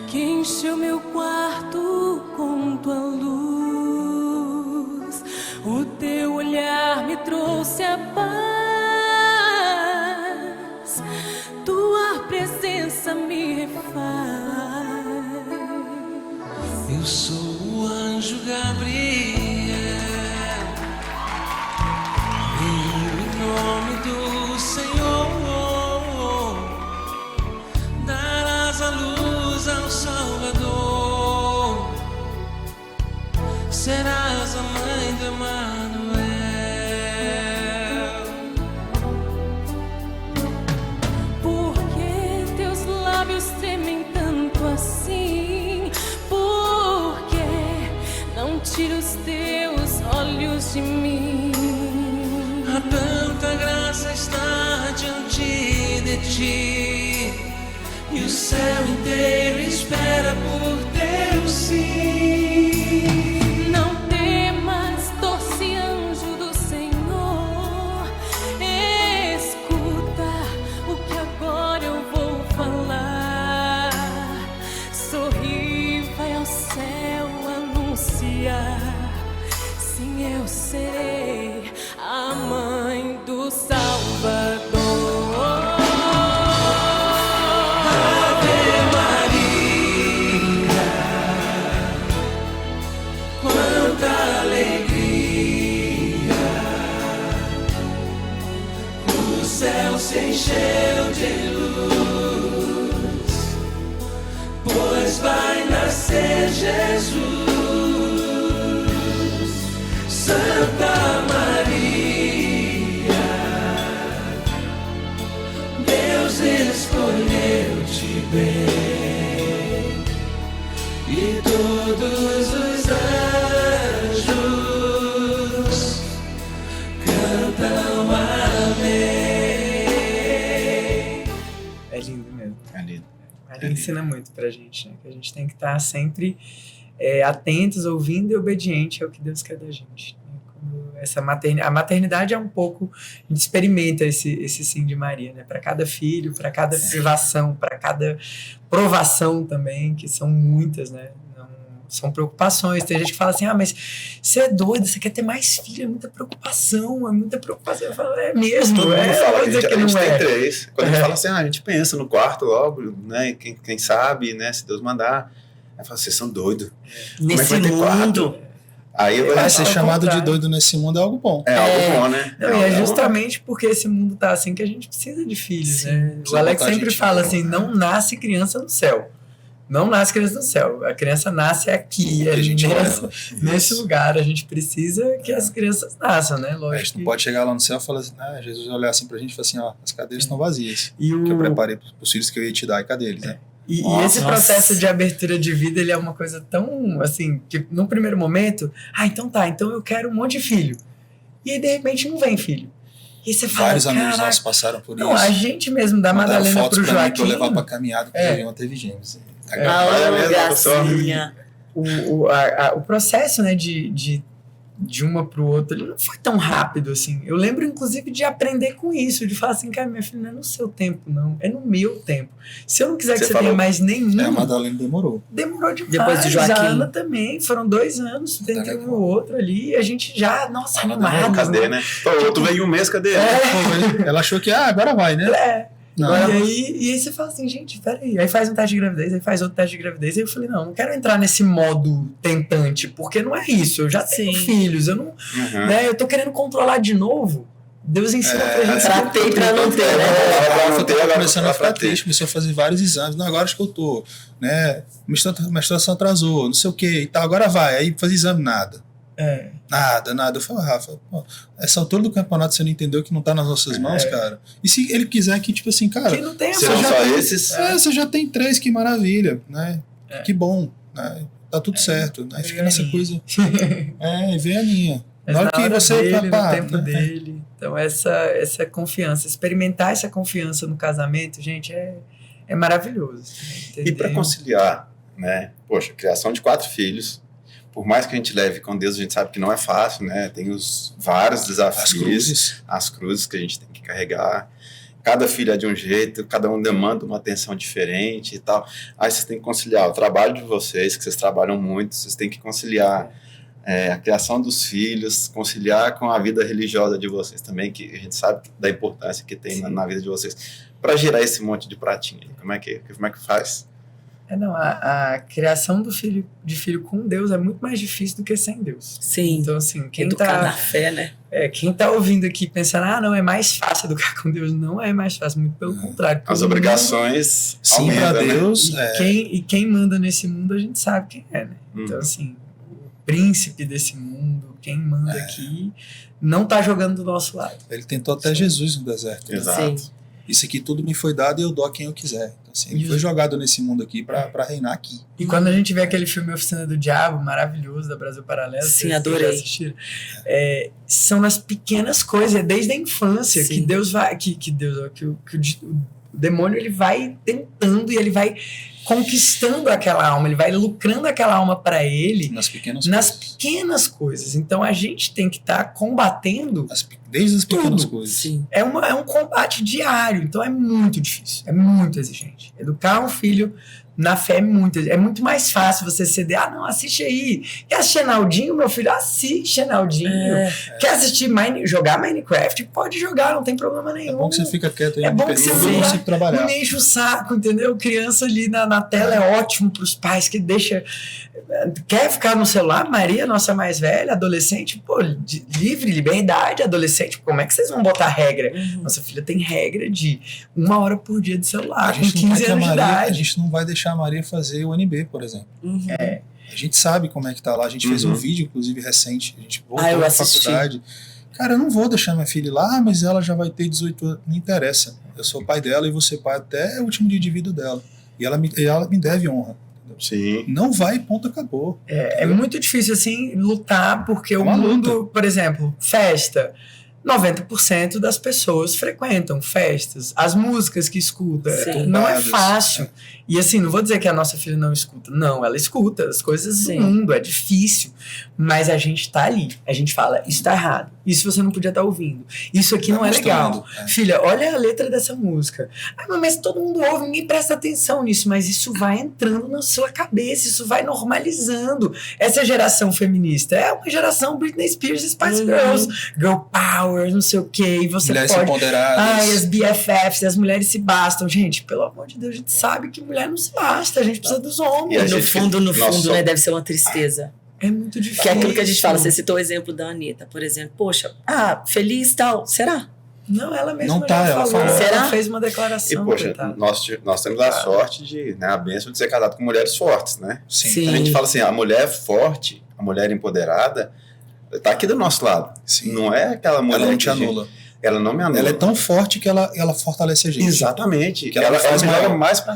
que encheu meu quarto com tua luz? O teu olhar me trouxe a paz, tua presença me refaz. Eu sou o anjo Gabriel, em nome do Senhor, darás a luz ao Salvador, serás a mãe do Emanuel. Por que teus lábios tremem tanto assim? Por que não tira os teus olhos de mim? A tanta graça está diante de ti, e o céu inteiro espera por teu sim. Não temas, doce anjo do Senhor, escuta o que agora eu vou falar. Sorri, vai ao céu anunciar, sim, eu serei a mãe do Salvador. Quanta alegria, o céu se encheu de luz, pois vai nascer Jesus. Santa Maria, Deus escolheu-te bem, e todos os anjos Maria ensina muito pra gente, né? Que a gente tem que estar sempre atentos, ouvindo e obediente ao que Deus quer da gente. A maternidade é um pouco, a gente experimenta esse sim de Maria, né? Para cada filho, para cada privação, para cada provação também, que são muitas, né? São preocupações. Tem gente que fala assim, mas você é doido, você quer ter mais filho, é muita preocupação. Eu falo, é mesmo, Todo mundo fala que a gente não tem é. 3. Quando a gente fala assim, a gente pensa no quarto logo, né? Quem sabe, né? Se Deus mandar. Aí fala, vocês são doidos. Nesse vai ter mundo. Aí Vai ser ao chamado de contrário. doido nesse mundo é algo bom. é algo bom, né? Não, e é justamente porque esse mundo tá assim que a gente precisa de filhos, né? O precisa Alex botar sempre gente fala no assim, não nasce criança no céu. Não nasce criança no céu. A criança nasce aqui, A gente nesse lugar. A gente precisa que as crianças nasçam, né? A Lógico. gente não pode chegar lá no céu e falar assim, Jesus olhar assim pra gente e falar assim, ó, as cadeiras estão vazias. E Que eu preparei pros filhos que eu ia te dar, e cadê eles, né? E Nossa. esse processo de abertura de vida, ele é uma coisa tão, assim, que no primeiro momento, então eu quero um monte de filho. E aí, de repente, não vem filho. E você fala, Vários amigos caraca, nossos passaram por não, isso. a gente mesmo da Mandaram Madalena fotos pro pra mim pra eu Joaquim, levar pra caminhada, porque o João teve gêmeos. Olha mesmo, Gracinha. o processo, né, de uma pro outro, ele não foi tão rápido assim. Eu lembro, inclusive, de aprender com isso, de falar assim, cara, minha filha, não é no seu tempo, não, é no meu tempo. Se eu não quiser que Você você falou- tenha mais nenhum, A Madalena demorou. demorou demais. Depois do Joaquim. A Ana também, foram 2 anos entre um e o outro ali, e a gente já, nossa, animado. Cadê, né? Pô, o outro veio um mês, cadê? Ela achou que, agora vai, né? Não. E aí você fala assim, gente, peraí. Aí faz um teste de gravidez, aí faz outro teste de gravidez. Aí eu falei, não quero entrar nesse modo tentante, porque não é isso. Eu já tenho Sim. filhos, eu não, Uhum. né, eu tô querendo controlar de novo. Deus ensina pra gente. Pra ter e pra não ter, né? Ela ter, foi agora começando a pra ficar ter. triste, começou a fazer vários exames. Não, agora acho que eu tô, né? Menstruação atrasou, não sei o que e tal. Agora vai. Aí fazer exame, nada. Nada. Eu falo, Rafa, pô, essa altura do campeonato você não entendeu que não tá nas nossas mãos, cara? E se ele quiser que, tipo assim, cara, Que não tem Serão essa. só esses? você já tem 3, que maravilha, né? Que bom, né? Tá tudo certo. Aí fica nessa coisa. E vem a linha. Mas Na hora que você dele, pá, no tempo né? dele. Então, essa confiança, experimentar essa confiança no casamento, gente, é maravilhoso. E para conciliar, né? Poxa, criação de 4 filhos, por mais que a gente leve com Deus, a gente sabe que não é fácil, né? Tem os vários As desafios, cruzes. as cruzes que a gente tem que carregar. Cada filho é de um jeito, cada um demanda uma atenção diferente e tal. Aí vocês têm que conciliar o trabalho de vocês, que vocês trabalham muito, vocês têm que conciliar a criação dos filhos, conciliar com a vida religiosa de vocês também, que a gente sabe da importância que tem na vida de vocês, para gerar esse monte de pratinho. Como é que faz? A criação de filho com Deus é muito mais difícil do que sem Deus. Sim. Então, assim, Educar na fé, né? quem tá ouvindo aqui pensando, não, é mais fácil educar com Deus, não é mais fácil, muito pelo contrário. As Todo obrigações Sim, pra aumentam, né? Deus. Quem manda nesse mundo, a gente sabe quem é, né? Então, Uhum. assim, o príncipe desse mundo, quem manda aqui, não tá jogando do nosso lado. Ele tentou até Jesus no deserto. né? Exato. Sim. Isso aqui tudo me foi dado e eu dou a quem eu quiser. Então, assim, ele foi jogado nesse mundo aqui pra reinar aqui. E quando a gente vê aquele filme Oficina do Diabo, maravilhoso, da Brasil Paralelo, Sim, vocês adorei. já assistiram, são nas pequenas coisas, desde a infância, Sim. que Deus vai, que o demônio ele vai tentando e ele vai conquistando aquela alma, ele vai lucrando aquela alma para ele Nas pequenas nas coisas. pequenas coisas. Então a gente tem que estar combatendo. Desde as pequenas Tudo. coisas. Sim. É um combate diário, então é muito difícil, é muito exigente. Educar um filho na fé é muito mais fácil você ceder. Não, assiste aí. Quer assistir Naldinho, meu filho? Assiste Naldinho. Quer assistir jogar Minecraft? Pode jogar, não tem problema nenhum. É bom que você fica quieto aí. É bom que você eu fica- consigo trabalhar. Não me enche o saco, entendeu? Criança ali na tela é ótimo pros pais que deixa. Quer ficar no celular? Maria, nossa mais velha, adolescente, livre, liberdade, adolescente. Como é que vocês vão botar regra? Nossa filha tem regra de 1 hora por dia de celular, com 15 anos de A idade. gente não vai deixar a Maria fazer o UNB, por exemplo. Uhum. A gente sabe como é que tá lá. A gente fez um vídeo, inclusive, recente. A gente voltou eu da assisti. faculdade. Cara, eu não vou deixar minha filha ir lá, mas ela já vai ter 18 anos. Não interessa. Eu sou pai dela e vou ser pai até o último dia de vida dela. E ela me deve honra. Sim. Não vai, ponto, acabou. É muito difícil, assim, lutar, porque o uma mundo, luta. por exemplo, festa. 90% das pessoas frequentam festas, as músicas que escuta, Sim. não é Turbadas. fácil. E assim, não vou dizer que a nossa filha não escuta, não, ela escuta as coisas Sim. do mundo, é difícil, mas a gente tá ali, a gente fala, isso tá errado, isso você não podia estar ouvindo, isso aqui Tá não é legal. mostrando, Filha, olha a letra dessa música. Mas todo mundo ouve, ninguém presta atenção nisso, mas isso vai entrando na sua cabeça, isso vai normalizando. Essa geração feminista é uma geração Britney Spears e Spice Girls, Girl Power, não sei o quê, e você Mulheres pode... empoderadas. Ai, as BFFs, as mulheres se bastam. Gente, pelo amor de Deus, a gente sabe que mulher não se basta, a gente precisa dos E a homens. No gente- fundo, Nossa. né, deve ser uma tristeza. É muito difícil. Que é aquilo que a gente fala, você citou o exemplo da Anitta, por exemplo. Poxa, feliz e tal, será? Não, ela mesma Não tá, já ela falou. falou. Será? Ela fez uma E, declaração. poxa, coitada. nós temos a sorte de, né, a bênção de ser casado com mulheres fortes, né? Sim. A gente fala assim, a mulher forte, a mulher empoderada, tá aqui do nosso lado. Sim. Não é aquela mulher Ela não que te a gente- anula. Ela não me anula. Ela é tão forte que ela fortalece a gente. Exatamente. Que ela Ela faz me joga maior. mais pro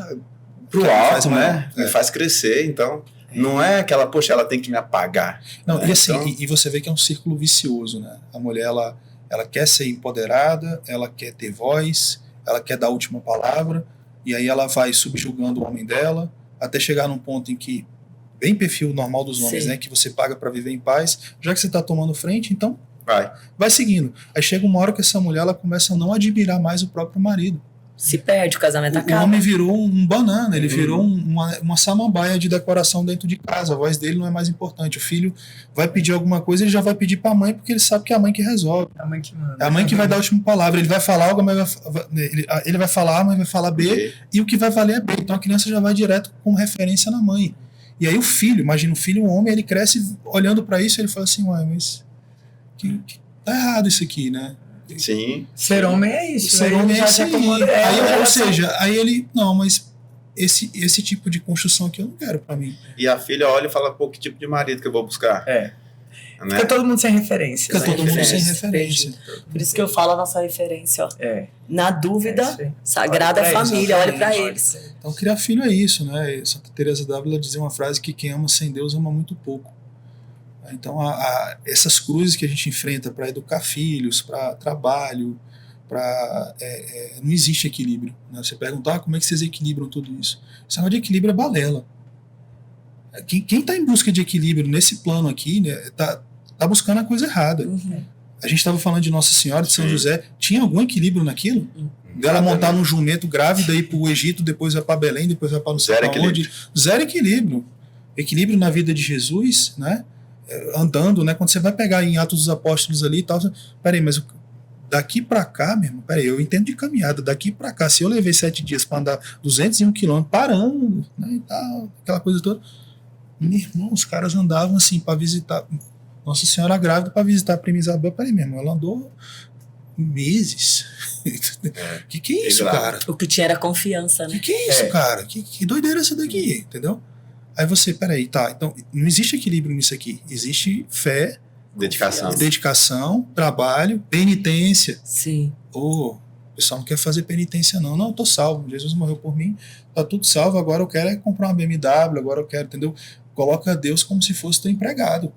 Que ela faz alto, maior. né? É. Me faz crescer, então... Não é aquela, poxa, ela tem que me apagar. Não, e assim, Então- e você vê que é um círculo vicioso, né? A mulher, ela quer ser empoderada, ela quer ter voz, ela quer dar a última palavra, e aí ela vai subjugando o homem dela, até chegar num ponto em que, bem perfil normal dos homens, Sim. né? Que você paga para viver em paz, já que você tá tomando frente, então Vai. seguindo. Aí chega uma hora que essa mulher, ela começa a não admirar mais o próprio marido. Se perde, o casamento O acaba. homem virou um banana, ele Uhum. virou uma samambaia de decoração dentro de casa. A voz dele não é mais importante. O filho vai pedir alguma coisa, ele já vai pedir para a mãe, porque ele sabe que é a mãe que resolve. É a mãe que manda. É a mãe que vai dar a última palavra. Ele vai falar algo, ele vai falar A, mas vai falar B, e o que vai valer é B. Então a criança já vai direto com referência na mãe. E aí o filho, imagina o filho, um homem, ele cresce olhando para isso, ele fala assim, uai, mas tá errado isso aqui, né? Sim. Ser homem é isso. Ser né? homem Ele é já isso se aí. acomoda- Aí, a ou geração- seja, aí ele, não, mas esse tipo de construção aqui eu não quero pra mim. E a filha olha e fala, pô, que tipo de marido que eu vou buscar? É. Né? Fica todo mundo sem referência. Fica né? todo mundo sem Referência. referência. Por isso que eu falo a nossa referência, ó. É. Na dúvida, É isso aí. sagrada Olha pra família, eles, olha pra olha eles. Então criar filho é isso, né? E Santa Teresa d'Ávila dizia uma frase que quem ama sem Deus ama muito pouco. Então essas cruzes que a gente enfrenta para educar filhos, para trabalho, não existe equilíbrio. Né? Você perguntar como é que vocês equilibram tudo isso. Esse negócio de equilíbrio é balela. Quem está em busca de equilíbrio nesse plano aqui, né, tá buscando a coisa errada. Uhum. A gente estava falando de Nossa Senhora de São Sim. José. Tinha algum equilíbrio naquilo? Dela montar num jumento grávida, ir para o Egito, depois vai para Belém, depois vai para não sei Zero pra onde. Zero equilíbrio. Equilíbrio na vida de Jesus, né? Andando, né? Quando você vai pegar em Atos dos Apóstolos ali e tal, peraí, mas daqui para cá, meu irmão, peraí, eu entendo de caminhada, daqui para cá, se eu levei 7 dias para andar 201 quilômetros, parando, né, e tal, aquela coisa toda, meu irmão, os caras andavam assim para visitar Nossa Senhora grávida para visitar a prima Isabel, peraí, meu irmão, ela andou meses. Que é isso, Exato. cara? O que tinha era confiança, né? Que é isso, cara? Que doideira essa daqui, entendeu? Aí você, peraí, tá, então não existe equilíbrio nisso aqui. Existe fé, Dedicação. dedicação, trabalho, penitência. Sim. O pessoal não quer fazer penitência não. Não, eu tô salvo, Jesus morreu por mim, tá tudo salvo, agora eu quero é comprar uma BMW, agora eu quero, entendeu? Coloca Deus como se fosse teu empregado.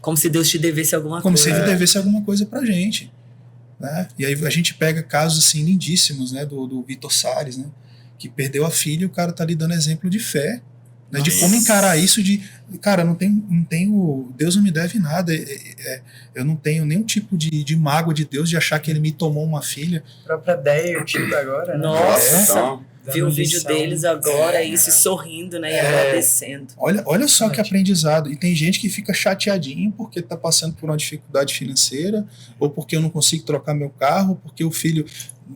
Como se Deus te devesse alguma Como se coisa. ele devesse alguma coisa pra gente. Né? E aí a gente pega casos assim lindíssimos, né? Do Vitor Salles, né? Que perdeu a filha e o cara tá ali dando exemplo de fé. Né? De como encarar isso de... Cara, não tenho Deus não me deve nada. Eu não tenho nenhum tipo de mágoa de Deus de achar que ele me tomou uma filha. A própria Deia, o tio agora, né? Nossa. Então, Vi o Dando vídeo lição. deles agora, isso, e sorrindo, né? E agradecendo. Olha só que Ótimo. aprendizado. E tem gente que fica chateadinho porque tá passando por uma dificuldade financeira, ou porque eu não consigo trocar meu carro, porque o filho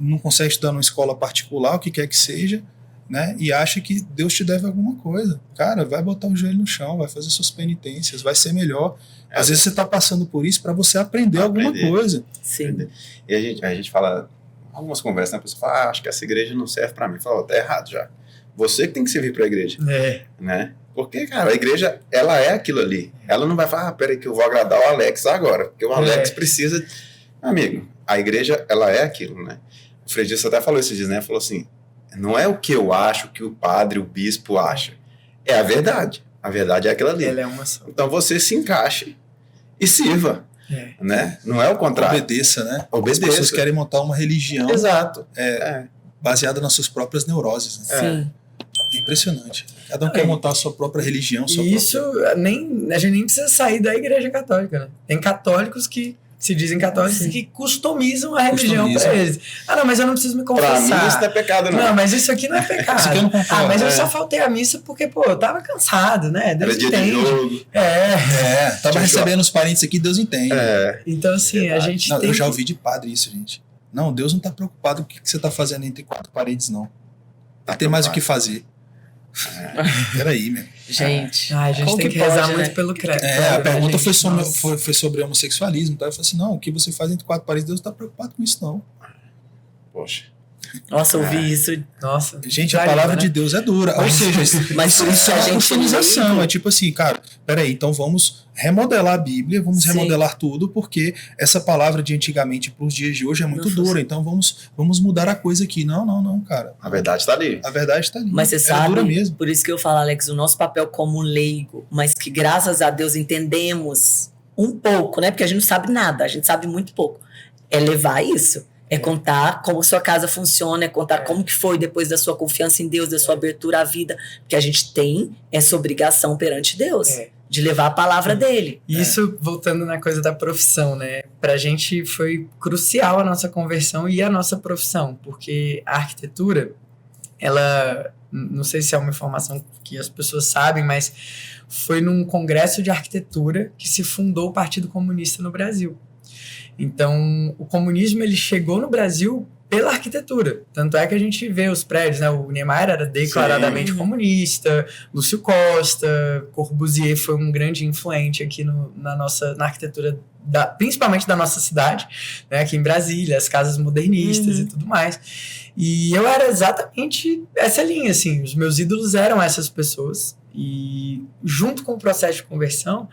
não consegue estudar numa escola particular, o que quer que seja, né? E acha que Deus te deve alguma coisa. Cara, vai botar o joelho no chão, vai fazer suas penitências, vai ser melhor. Às vezes você tá passando por isso para você aprender alguma coisa. Sim. e a gente fala, algumas conversas, né? A pessoa fala, acho que essa igreja não serve pra mim. Fala, tá errado já. Você que tem que servir pra igreja, É. né? Porque, cara, a igreja, ela é aquilo ali. Ela não vai falar, peraí que eu vou agradar o Alex agora, porque o Alex precisa... Amigo, a igreja, ela é aquilo, né? O Frei Dias até falou esses dias, né? Falou assim, não é o que eu acho, o que o padre, o bispo acha. É a verdade. A verdade é aquela ali. Ela é uma só. Então você se encaixe e sirva. né? Não é o contrário. Obedeça, né? Obedeça. As pessoas querem montar uma religião Exato. baseada nas suas próprias neuroses. Né? Sim. É impressionante. Cada um quer montar a sua própria religião. Sua E isso, a gente nem precisa sair da igreja católica, né? Tem católicos que se dizem católicos que customizam a religião para eles. Ah, não, mas eu não preciso me Pra confessar. mim isso não é pecado, não. Não, mas isso aqui não é pecado. Isso aqui eu não concordo. Mas eu só faltei a missa porque, pô, eu tava cansado, né? Deus Era dia de entende. jogo. Tava recebendo os parentes aqui, Deus entende. Então, assim, a gente Não, tem eu já que... ouvi de padre isso, gente. Não, Deus não tá preocupado com o que você tá fazendo entre quatro paredes, não. Tem mais o que fazer. Peraí, meu. Gente, a gente como tem que pode, rezar né? muito pelo crédito. A pergunta foi sobre, Nossa. foi sobre homossexualismo. Tá? Eu falei assim, não, o que você faz entre quatro paredes, Deus não tá preocupado com isso, não. Poxa. Nossa, ouvi isso. Nossa. Gente, a Caramba, palavra né? de Deus é dura. Ou seja, Mas isso isso é a uma gente customização. leigo. É tipo assim, cara, peraí, então vamos remodelar a Bíblia, vamos Sim. remodelar tudo, porque essa palavra de antigamente para os dias de hoje é muito Não dura. fosse. Então vamos mudar a coisa aqui. Não, cara. A verdade tá ali. A verdade está ali. Mas você é sabe, dura mesmo. por isso que eu falo, Alex, o nosso papel como leigo, mas que graças a Deus entendemos um pouco, né? Porque a gente não sabe nada, a gente sabe muito pouco. É levar isso. É contar como sua casa funciona, é contar como que foi depois da sua confiança em Deus, da sua abertura à vida. Porque a gente tem essa obrigação perante Deus, de levar a palavra dele. E isso, voltando na coisa da profissão, né? Pra gente foi crucial a nossa conversão e a nossa profissão, porque a arquitetura, ela, não sei se é uma informação que as pessoas sabem, mas foi num congresso de arquitetura que se fundou o Partido Comunista no Brasil. Então, o comunismo, ele chegou no Brasil pela arquitetura. Tanto é que a gente vê os prédios, né? O Niemeyer era declaradamente comunista, Lúcio Costa, Corbusier foi um grande influente aqui na arquitetura, principalmente da nossa cidade, né? Aqui em Brasília, as casas modernistas e tudo mais. E eu era exatamente essa linha, assim. Os meus ídolos eram essas pessoas. E junto com o processo de conversão,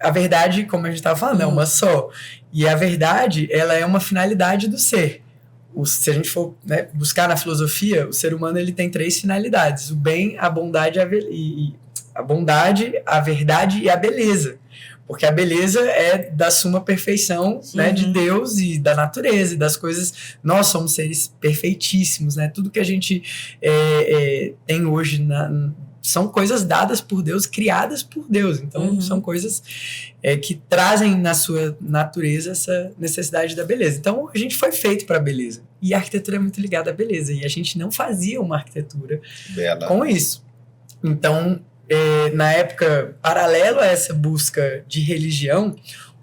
a verdade, como a gente estava falando, é uma só. E a verdade, ela é uma finalidade do ser. Se a gente for, né, buscar na filosofia, o ser humano ele tem 3 finalidades. O bem, a bondade, a verdade e a beleza. Porque a beleza é da suma perfeição, né, de Deus e da natureza e das coisas. Nós somos seres perfeitíssimos, né? Tudo que a gente tem hoje são coisas dadas por Deus, criadas por Deus. Então, são coisas que trazem na sua natureza essa necessidade da beleza. Então, a gente foi feito para a beleza. E a arquitetura é muito ligada à beleza. E a gente não fazia uma arquitetura Bela. com isso. Então, na época, paralelo a essa busca de religião,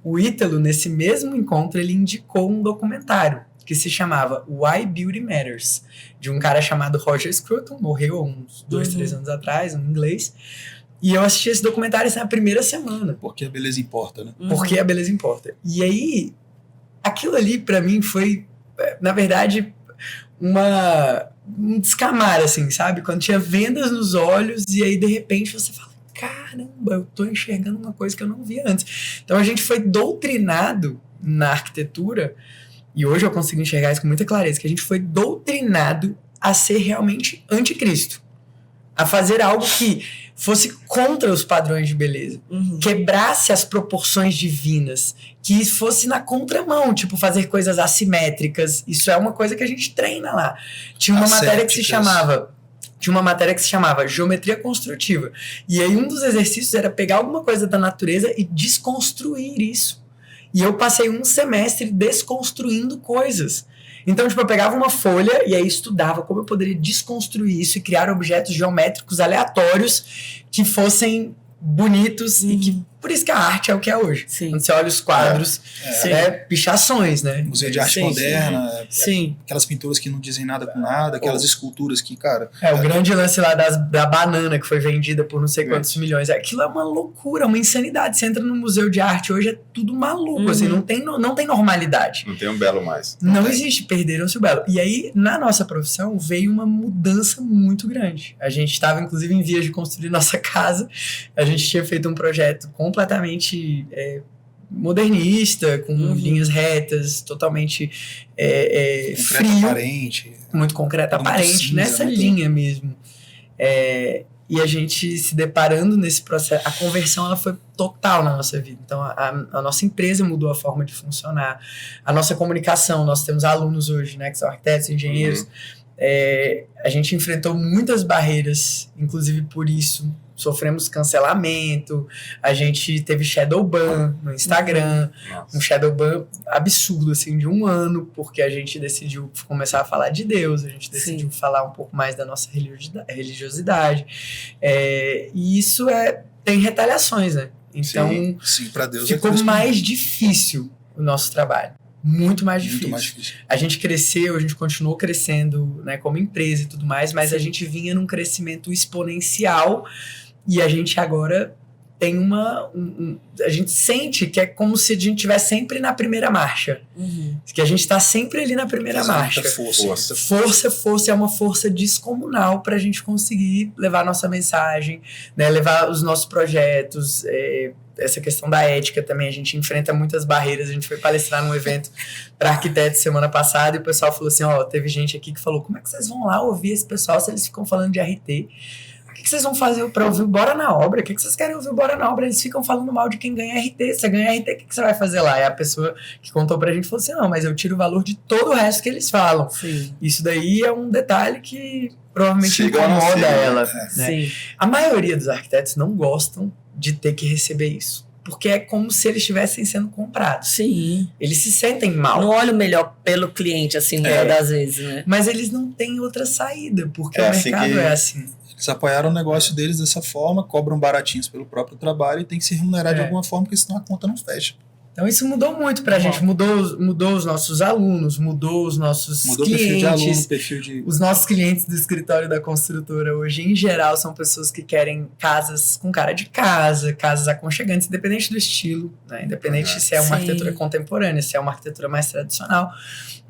o Ítalo, nesse mesmo encontro, ele indicou um documentário que se chamava Why Beauty Matters, de um cara chamado Roger Scruton, morreu uns 2-3 anos atrás, um inglês, e eu assisti esse documentário na primeira semana. Porque a beleza importa, né? Porque a beleza importa. E aí, aquilo ali pra mim foi, na verdade, um descamar, assim, sabe? Quando tinha vendas nos olhos e aí, de repente, você fala, caramba, eu tô enxergando uma coisa que eu não via antes. Então, a gente foi doutrinado na arquitetura. E hoje eu consigo enxergar isso com muita clareza, que a gente foi doutrinado a ser realmente anticristo. A fazer algo que fosse contra os padrões de beleza. Quebrasse as proporções divinas. Que fosse na contramão, tipo fazer coisas assimétricas. Isso é uma coisa que a gente treina lá. Tinha uma matéria que se chamava geometria construtiva. E aí um dos exercícios era pegar alguma coisa da natureza e desconstruir isso. E eu passei um semestre desconstruindo coisas. Então, tipo, eu pegava uma folha e aí estudava como eu poderia desconstruir isso e criar objetos geométricos aleatórios que fossem bonitos e que... Por isso que a arte é o que é hoje. Sim. Quando você olha os quadros, pichações, né? Museu de arte moderna, Sim. aquelas pinturas que não dizem nada com nada, aquelas esculturas que, cara... O grande lance lá da banana que foi vendida por não sei quantos milhões. Aquilo é uma loucura, uma insanidade. Você entra no museu de arte hoje, é tudo maluco, assim, não tem normalidade. Não tem um belo mais. Não existe, perderam-se o belo. E aí, na nossa profissão, veio uma mudança muito grande. A gente estava, inclusive, em vias de construir nossa casa. A gente tinha feito um projeto completamente modernista, com linhas retas, totalmente frio. Aparente. Muito concreto, Muito aparente, cinza, nessa muito... linha mesmo. e a gente se deparando nesse processo, a conversão ela foi total na nossa vida. Então a nossa empresa mudou a forma de funcionar, a nossa comunicação, nós temos alunos hoje, né, que são arquitetos, engenheiros, a gente enfrentou muitas barreiras, inclusive por isso sofremos cancelamento, a gente teve shadow ban no Instagram, um shadow ban absurdo, assim, de 1 ano, porque a gente decidiu começar a falar de Deus, a gente decidiu falar um pouco mais da nossa religiosidade, e isso tem retaliações, né? Então, sim, para Deus ficou mais difícil o nosso trabalho. Muito mais difícil. A gente cresceu, a gente continuou crescendo, né, como empresa e tudo mais, mas a gente vinha num crescimento exponencial e a gente agora tem a gente sente que é como se a gente estivesse sempre na primeira marcha. Que a gente está sempre ali na primeira marcha. Força é uma força descomunal para a gente conseguir levar a nossa mensagem, né, levar os nossos projetos, essa questão da ética também, a gente enfrenta muitas barreiras. A gente foi palestrar num evento para arquitetos semana passada e o pessoal falou assim, teve gente aqui que falou, como é que vocês vão lá ouvir esse pessoal se eles ficam falando de RT? O que vocês vão fazer para ouvir o Bora na Obra? O que vocês querem ouvir o Bora na Obra? Eles ficam falando mal de quem ganha RT. Você ganha RT, o que você vai fazer lá? E a pessoa que contou pra gente falou assim, não, mas eu tiro o valor de todo o resto que eles falam. Sim. Isso daí é um detalhe que provavelmente incomoda ela. Né? A maioria dos arquitetos não gostam de ter que receber isso. Porque é como se eles estivessem sendo comprados. Sim. Eles se sentem mal. Não olham melhor pelo cliente, assim, muitas das vezes, né? Mas eles não têm outra saída, porque o mercado é assim. Eles apoiaram o negócio deles dessa forma, cobram baratinhos pelo próprio trabalho e tem que se remunerar de alguma forma, porque senão a conta não fecha. Então isso mudou muito pra gente, mudou os nossos alunos, mudou os nossos clientes. Mudou o perfil de aluno, perfil de... Os nossos clientes do escritório da construtora hoje, em geral, são pessoas que querem casas com cara de casa, casas aconchegantes, independente do estilo, né? Independente se é uma arquitetura contemporânea, se é uma arquitetura mais tradicional.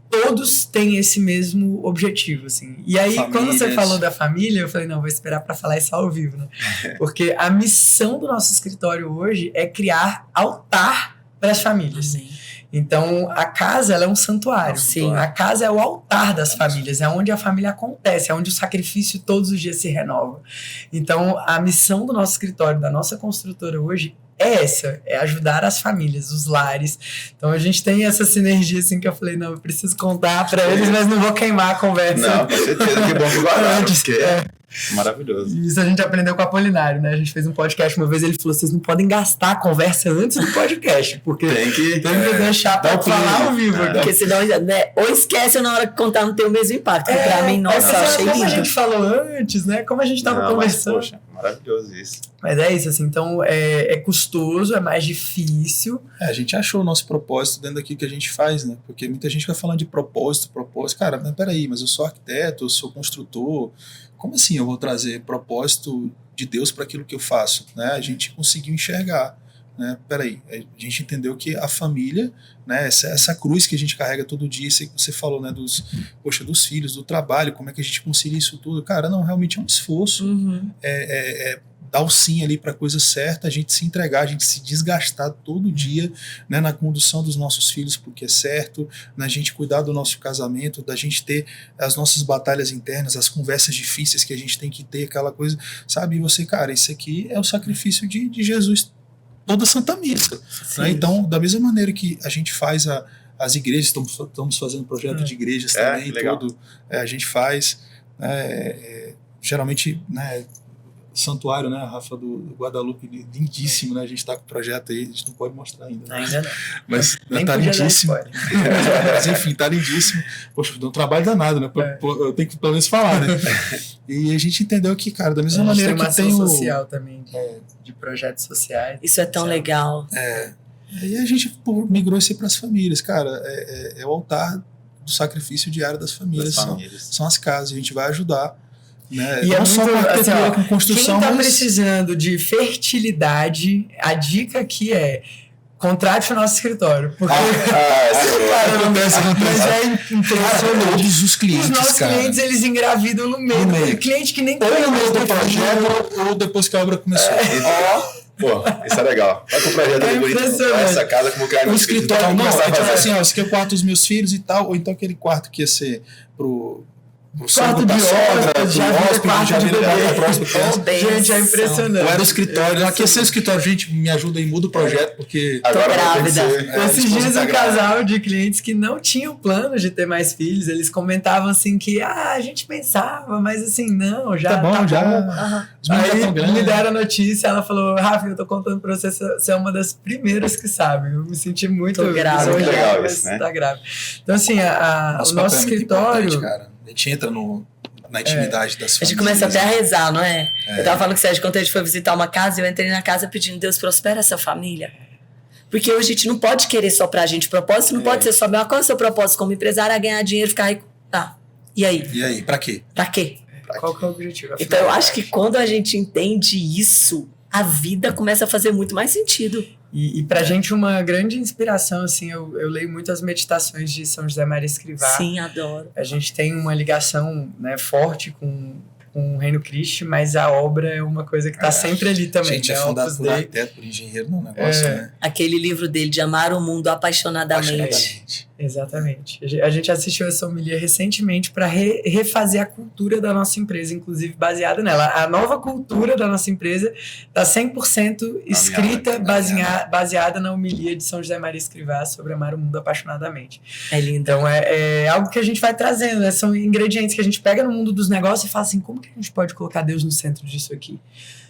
Todos têm esse mesmo objetivo, assim. E aí, quando você falou da família, eu falei, não, vou esperar para falar isso ao vivo, né? Porque a missão do nosso escritório hoje é criar altar para as famílias. Então, a casa ela é um santuário. Sim. A casa é o altar das famílias, é onde a família acontece, é onde o sacrifício todos os dias se renova. Então, a missão do nosso escritório, da nossa construtora hoje, é ajudar as famílias, os lares. Então a gente tem essa sinergia assim que eu falei, não, eu preciso contar para eles, mas não vou queimar a conversa. Não, com certeza, que bom que guardaram, porque maravilhoso. Isso a gente aprendeu com o Apolinário, né? A gente fez um podcast uma vez, ele falou, vocês não podem gastar a conversa antes do podcast, porque tem que deixar para falar ao vivo. Porque senão, né, ou esquece ou na hora que contar não tem o mesmo impacto. Pra mim, nossa, achei como a gente falou antes, né? Como a gente tava conversando. Mas, poxa, maravilhoso isso. Mas é isso, assim, então é custoso, é mais difícil. A gente achou o nosso propósito dentro daquilo que a gente faz, né? Porque muita gente vai falando de propósito. Cara, mas peraí, mas eu sou arquiteto, eu sou construtor. Como assim eu vou trazer propósito de Deus para aquilo que eu faço? Né? A gente conseguiu enxergar. Né? Peraí, a gente entendeu que a família, né, essa cruz que a gente carrega todo dia, isso que você falou, né, dos filhos, do trabalho, como é que a gente concilia isso tudo? Cara, não, realmente é um esforço. Dar o sim ali para a coisa certa, a gente se entregar, a gente se desgastar todo dia, né, na condução dos nossos filhos porque é certo, na gente cuidar do nosso casamento, da gente ter as nossas batalhas internas, as conversas difíceis que a gente tem que ter, aquela coisa, sabe? E você, cara, isso aqui é o sacrifício de Jesus, toda a Santa Missa. Né? Então, da mesma maneira que a gente faz as igrejas, estamos fazendo projeto de igrejas também, tudo, a gente faz, geralmente, né, santuário, né, a Rafa do Guadalupe, lindíssimo, né, a gente tá com o projeto aí, a gente não pode mostrar ainda. Né? Ainda não. Mas tá lindíssimo. Mas enfim, tá lindíssimo. Poxa, deu um trabalho danado, né, eu tenho que pelo menos falar, né. E a gente entendeu que, cara, da mesma maneira que tem o... social também, de projetos sociais. Isso é tão legal. E a gente migrou isso para as famílias, cara, é o altar do sacrifício diário das famílias. São as casas, a gente vai ajudar. Né? E não só com construção, quem está precisando de fertilidade, a dica aqui é contrate o nosso escritório. Porque mas é impressionante. Os clientes, os nossos clientes, eles engravidam no meio. Cliente que nem ou no meio do projeto ou depois que a obra começou. Pô, isso é legal. Vai com o projeto bonito. Essa casa como criar um escritório. Não, a gente fala assim, esse aqui é o quarto dos meus filhos e tal, ou então aquele quarto que ia ser o quarto de hóspede, já vira quarto de bebê. Gente, é impressionante. Ou era o escritório, aquecer o escritório, gente, me ajuda aí, muda o projeto, porque... Tô grávida. Esses dias um casal de clientes que não tinham planos de ter mais filhos, eles comentavam assim que, a gente pensava, mas assim, não, já tá bom. Aham. Aí me deram a notícia, ela falou, Rafa, eu tô contando pra você é uma das primeiras que sabe. Eu me senti muito grávida. Legal isso, né? Tá grávida. Então assim, o nosso escritório... Cara. A gente entra na intimidade das famílias. A gente começa até a rezar, não é? Eu tava falando que Sérgio, quando a gente foi visitar uma casa, eu entrei na casa pedindo, Deus, prospera essa família. Porque hoje a gente não pode querer só pra gente. Propósito não pode ser só meu. Qual é o seu propósito como empresário? É ganhar dinheiro, ficar rico. Tá. E aí? E aí, pra quê? Pra quê? Qual que é o objetivo? Então eu acho que quando a gente entende isso, a vida começa a fazer muito mais sentido. E pra gente uma grande inspiração, assim, eu leio muito as meditações de São José Maria Escrivá. Sim, adoro. A gente tem uma ligação, né, forte com o Reino Cristo, mas a obra é uma coisa que tá sempre ali também. A gente é fundado por arquiteto, por engenheiro, no negócio, né? Aquele livro dele de Amar o Mundo Apaixonadamente. Exatamente. A gente assistiu essa homilia recentemente para refazer a cultura da nossa empresa, inclusive baseada nela. A nova cultura da nossa empresa está 100% escrita, baseada na homilia de São José Maria Escrivá sobre amar o mundo apaixonadamente. É lindo. Então é algo que a gente vai trazendo, né? São ingredientes que a gente pega no mundo dos negócios e fala assim, como que a gente pode colocar Deus no centro disso aqui?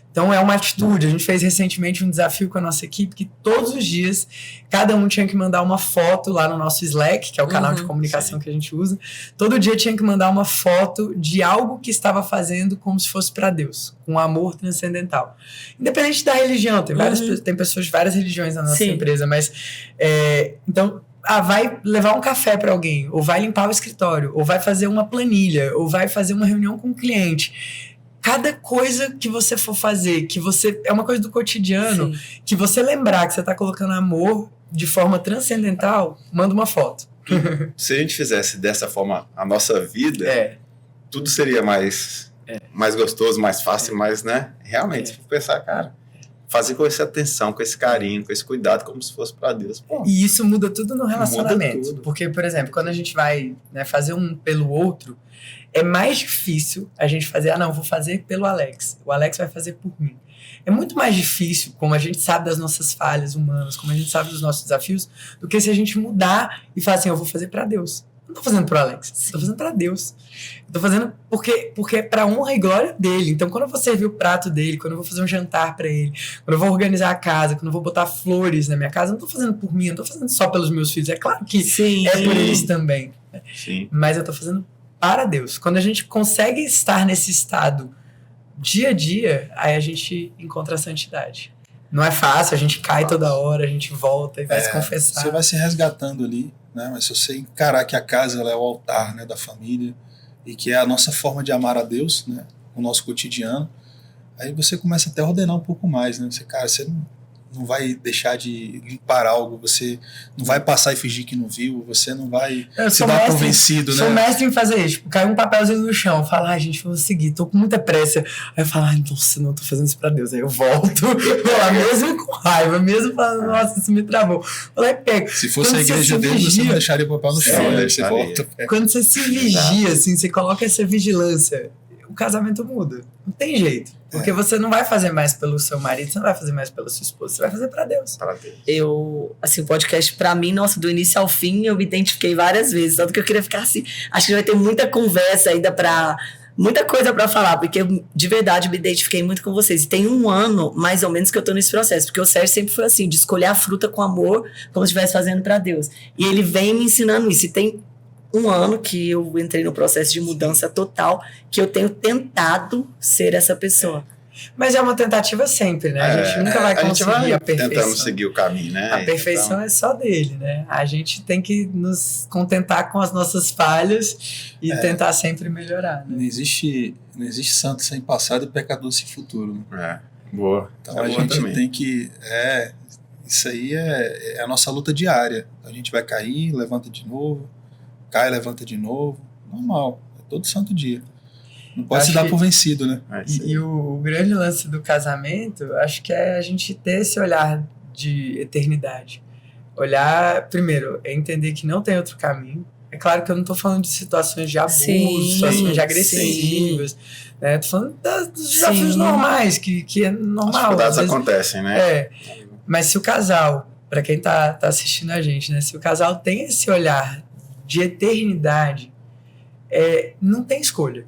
Então é uma atitude. A gente fez recentemente um desafio com a nossa equipe que todos os dias cada um tinha que mandar uma foto lá no nosso Slack, que é o canal de comunicação que a gente usa. Todo dia tinha que mandar uma foto de algo que estava fazendo como se fosse para Deus, com amor transcendental. Independente da religião, tem pessoas de várias religiões na nossa empresa, mas então vai levar um café para alguém, ou vai limpar o escritório, ou vai fazer uma planilha, ou vai fazer uma reunião com um cliente. Cada coisa que você for fazer, é uma coisa do cotidiano, que você lembrar que você está colocando amor de forma transcendental, manda uma foto. Se a gente fizesse dessa forma a nossa vida, tudo seria mais gostoso, mais fácil, mais, né? Realmente, pensar, cara, fazer com essa atenção, com esse carinho, com esse cuidado, como se fosse para Deus. Pô, e isso muda tudo no relacionamento. Muda tudo. Porque, por exemplo, quando a gente vai, né, fazer um pelo outro, é mais difícil a gente fazer, não, vou fazer pelo Alex. O Alex vai fazer por mim. É muito mais difícil, como a gente sabe das nossas falhas humanas, como a gente sabe dos nossos desafios, do que se a gente mudar e falar assim, eu vou fazer para Deus. Não tô fazendo pro Alex, tô fazendo para Deus. Eu tô fazendo porque é pra honra e glória dele. Então, quando eu vou servir o prato dele, quando eu vou fazer um jantar para ele, quando eu vou organizar a casa, quando eu vou botar flores na minha casa, eu não tô fazendo por mim, eu não tô fazendo só pelos meus filhos. É claro que é por eles também. Sim. Mas eu tô fazendo para Deus. Quando a gente consegue estar nesse estado dia a dia, aí a gente encontra a santidade. Não é fácil, a gente cai toda hora, a gente volta e vai se confessar. Você vai se resgatando ali, né? Mas se você encarar que a casa ela é o altar, né, da família, e que é a nossa forma de amar a Deus, né, o nosso cotidiano, aí você começa até a ordenar um pouco mais, né? Você não vai deixar de limpar algo, você não vai passar e fingir que não viu, você não vai se dar por vencido, né? Sou mestre em fazer isso. Tipo, cai um papelzinho no chão, fala, gente, vou seguir, tô com muita pressa. Aí eu falo, nossa, não, tô fazendo isso pra Deus. Aí eu volto, vou lá, mesmo com raiva, mesmo falando, nossa, isso me travou. Vou lá e pego. Se fosse a igreja dele, você não deixaria o papel no chão, né? Você volta. Quando você se vigia, assim, você coloca essa vigilância, o casamento muda. Não tem jeito. Porque você não vai fazer mais pelo seu marido, você não vai fazer mais pela sua esposa, você vai fazer pra Deus. Eu, assim, o podcast pra mim, nossa, do início ao fim, eu me identifiquei várias vezes. Tanto que eu queria ficar assim, acho que vai ter muita conversa ainda muita coisa pra falar, porque eu, de verdade, me identifiquei muito com vocês. E tem 1 ano, mais ou menos, que eu tô nesse processo. Porque o Sérgio sempre foi assim, de escolher a fruta com amor, como se estivesse fazendo pra Deus. E ele vem me ensinando isso. E tem 1 ano que eu entrei no processo de mudança total, que eu tenho tentado ser essa pessoa. Mas é uma tentativa sempre, né? A gente nunca vai conseguir a perfeição. Tentando seguir o caminho, né? A perfeição é só dele, né? A gente tem que nos contentar com as nossas falhas e tentar sempre melhorar, né? Não existe santo sem passado e pecador sem futuro, né? Boa. Então a gente tem que... isso aí é a nossa luta diária. A gente vai cair, levanta de novo, cai, levanta de novo. Normal, é todo santo dia. Não pode se dar por vencido, né? E o grande lance do casamento, acho que é a gente ter esse olhar de eternidade. Olhar, primeiro, é entender que não tem outro caminho. É claro que eu não tô falando de situações de abuso, Sim, situações agressivas, né? Tô falando dos desafios Sim. normais, que é As normal. dificuldades Às vezes, acontecem, né? mas se o casal, para quem tá assistindo a gente, né? Se o casal tem esse olhar de eternidade, não tem escolha.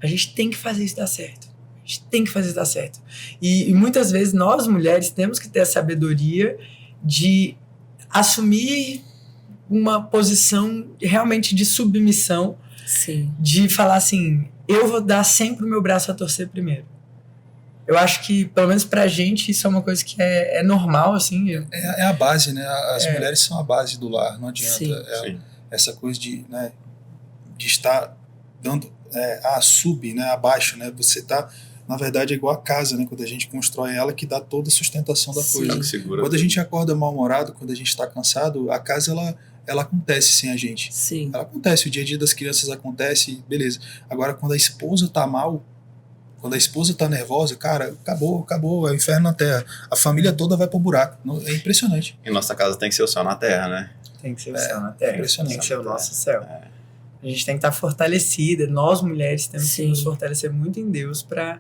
A gente tem que fazer isso dar certo. A gente tem que fazer isso dar certo. E muitas vezes nós, mulheres, temos que ter a sabedoria de assumir uma posição realmente de submissão, Sim. de falar assim, eu vou dar sempre o meu braço a torcer primeiro. Eu acho que, pelo menos pra gente, isso é uma coisa que é normal, assim. É a base, né? As mulheres são a base do lar, não adianta. Sim. Essa coisa de estar dando né? Abaixo, né? Você tá, na verdade, é igual a casa, né? Quando a gente constrói ela, que dá toda a sustentação da Sim. coisa. Segura Quando a tudo. gente acorda mal-humorado, quando a gente está cansado, a casa, ela acontece sem a gente. Sim. Ela acontece, o dia a dia das crianças acontece, beleza. Agora, quando a esposa tá mal, quando a esposa tá nervosa, cara, acabou, é o inferno na terra. A família toda vai pro buraco. É impressionante. E nossa casa tem que ser o céu na terra, né? Tem que ser o céu na terra, impressionante. tem que ser o nosso céu. A gente tem que estar fortalecida, nós mulheres temos que Sim. nos fortalecer muito em Deus para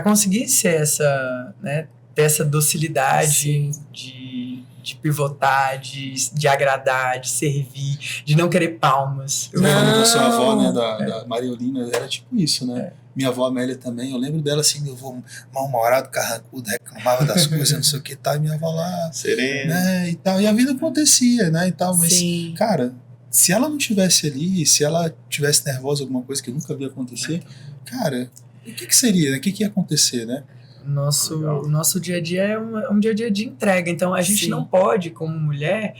conseguir ser essa, né, ter essa docilidade de pivotar, de agradar, de servir, de não querer palmas. Eu lembro da sua avó, né, Não. da Mariolina, era tipo isso, né? Minha avó Amélia também, eu lembro dela assim, meu avô mal-humorado, carrancudo, reclamava das coisas, não sei o que, tal, e minha avó lá, Sereno. né, e tal, e a vida acontecia, né, e tal, mas, Sim. cara, se ela não tivesse ali, se ela tivesse nervosa, alguma coisa que eu nunca vi acontecer, cara, o que seria, né? O que ia acontecer, né? O nosso dia a dia é um dia a dia de entrega, então a gente Sim. não pode, como mulher,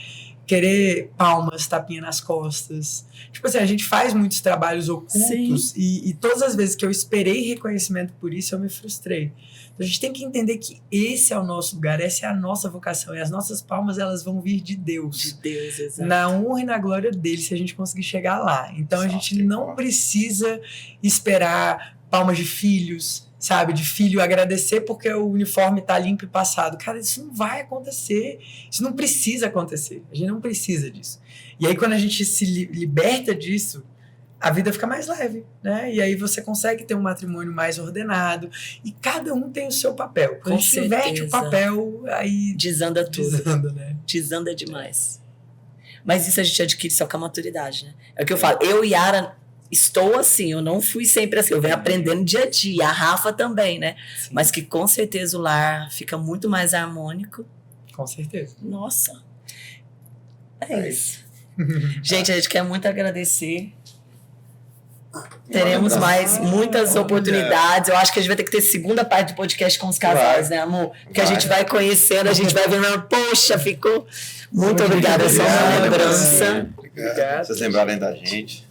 querer palmas, tapinha nas costas. Tipo assim, a gente faz muitos trabalhos ocultos e todas as vezes que eu esperei reconhecimento por isso, eu me frustrei. Então a gente tem que entender que esse é o nosso lugar, essa é a nossa vocação, e as nossas palmas, elas vão vir de Deus. De Deus, exato. Na honra e na glória dele, se a gente conseguir chegar lá. Então a gente não precisa esperar palmas de filhos, sabe? De filho agradecer porque o uniforme tá limpo e passado. Cara, isso não vai acontecer. Isso não precisa acontecer. A gente não precisa disso. E aí, quando a gente se liberta disso, a vida fica mais leve, né? E aí você consegue ter um matrimônio mais ordenado. E cada um tem o seu papel. Quando Com a gente inverte o certeza. papel, aí Desanda tudo. desanda, né? Desanda demais. Mas isso a gente adquire só com a maturidade, né? É o que eu falo. Eu e Yara estou assim, eu não fui sempre assim. Eu venho aprendendo dia a dia. A Rafa também, né? Sim. Mas que com certeza o lar fica muito mais harmônico. Com certeza. Nossa. É isso. Gente, a gente quer muito agradecer. Teremos mais muitas oportunidades. Eu acho que a gente vai ter que ter segunda parte do podcast com os casais, né, amor? Porque a gente vai conhecendo, a gente vai vendo, poxa, ficou. Muito obrigada, essa é uma lembrança. Obrigado. Vocês lembrarem da gente.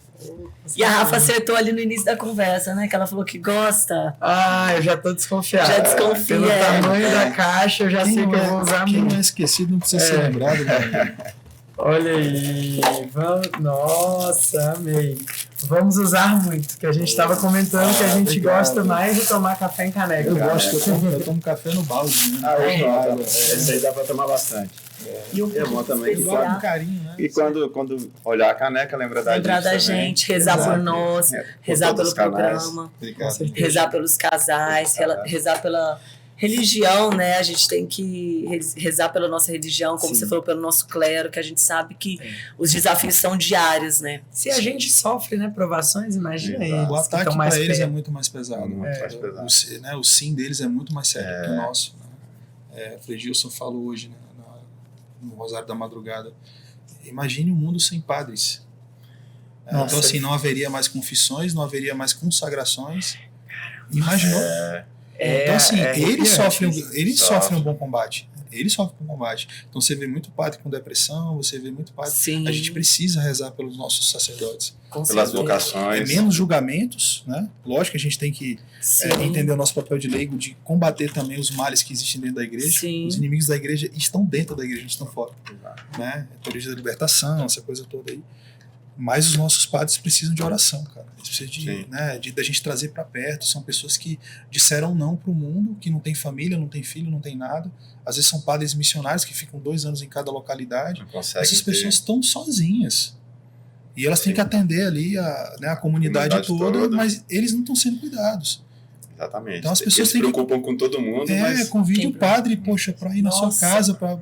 E a Rafa acertou ali no início da conversa, né? Que ela falou que gosta. Ah, eu já tô desconfiado. Já desconfia. Pelo tamanho da caixa, eu já sei que eu vou usar Quem muito. não é esquecido não precisa ser lembrado, né? Olha aí. Nossa, amei. Vamos usar muito, que a gente estava comentando que a gente obrigado. gosta mais de tomar café em caneca. Eu gosto, eu tomo café no balde, né? Esse aí dá pra tomar bastante. E o É bom também que Igual com quando, carinho, né? e quando olhar a caneca, lembra da lembrar gente da também. gente, rezar por Exato. nós, Por rezar todos pelo os canais. programa, Obrigado. rezar pelos casais, rezar pela religião, né? A gente tem que rezar pela nossa religião, como Sim. você falou, pelo nosso clero, que a gente sabe que os desafios são diários, né? Se a gente sofre, né, provações, imagina Exato. eles. O que ataque estão mais para eles é perto. muito mais pesado. Muito mais pesado. O sim deles é muito mais sério que o nosso. Né? Frei Gilson falou hoje, né, no Rosário da Madrugada. Imagine um mundo sem padres. Nossa. Então, assim, não haveria mais confissões, não haveria mais consagrações. Imaginou? Então, assim, eles sofrem um bom combate. Eles sofrem um bom combate. Então, você vê muito padre com depressão, você vê muito padre. Sim. A gente precisa rezar pelos nossos sacerdotes. Com Pelas certeza. vocações. Menos julgamentos, né? Lógico que a gente tem que Sim. entender o nosso papel de leigo, de combater também os males que existem dentro da igreja. Sim. Os inimigos da igreja estão dentro da igreja, não estão fora. Né? A teologia da libertação, essa coisa toda aí. Mas os nossos padres precisam de oração, cara. Eles precisam da gente trazer para perto. São pessoas que disseram não para o mundo, que não tem família, não tem filho, não tem nada. Às vezes são padres missionários que ficam 2 anos em cada localidade. Não consegue Essas pessoas estão sozinhas. E elas têm que atender ali a comunidade toda, mas eles não estão sendo cuidados. Exatamente. Então as pessoas eles se preocupam com todo mundo, mas... convide o padre, poxa, para ir na sua casa, para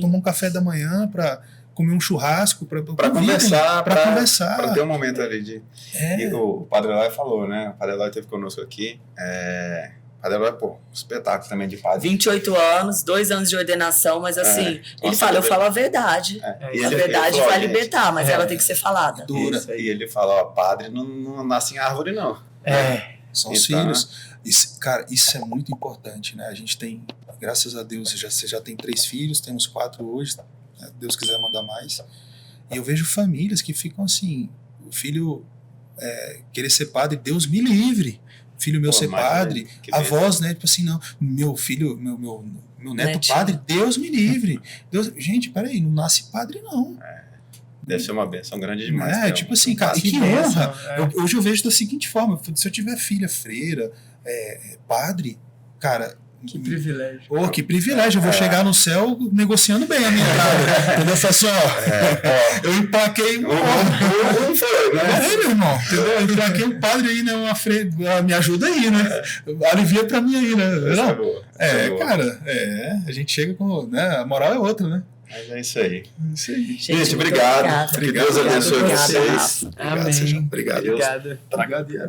tomar um café da manhã, para comer um churrasco, para conversar, para ter um momento ali de... E o Padre Eloy falou, né? O Padre Eloy esteve conosco aqui. O Padre Eloy, um espetáculo também de padre. 28 anos, 2 anos de ordenação, mas assim, ele fala, eu falo a verdade. A verdade vai libertar, mas ela tem que ser falada. Dura. E ele fala, padre não nasce em árvore, não. São os filhos. Cara, isso é muito importante, né? A gente tem, graças a Deus, você já tem 3 filhos, temos 4 hoje, né? Deus quiser mandar mais. E eu vejo famílias que ficam assim, o filho querer ser padre, Deus me livre. Filho meu ser padre, avós, né? Tipo assim, não, meu filho, meu neto padre, Deus me livre. Gente, peraí, não nasce padre, não. Deve ser uma bênção grande demais. Tipo assim, cara, e que honra. Hoje eu vejo da seguinte forma: se eu tiver filha freira, padre, cara. Que privilégio. Que privilégio. Eu vou chegar no céu negociando bem a minha cara. Entendeu? Fala assim, eu empaquei meu irmão. Entendeu? Eu empaquei o padre aí, né? Uma freira. Me ajuda aí, né? Alivia pra mim aí, né? Cara, a gente chega com. Né? A moral é outra, né? Mas é isso aí. Gente, obrigado. Que Deus abençoe vocês. Amém. Obrigado.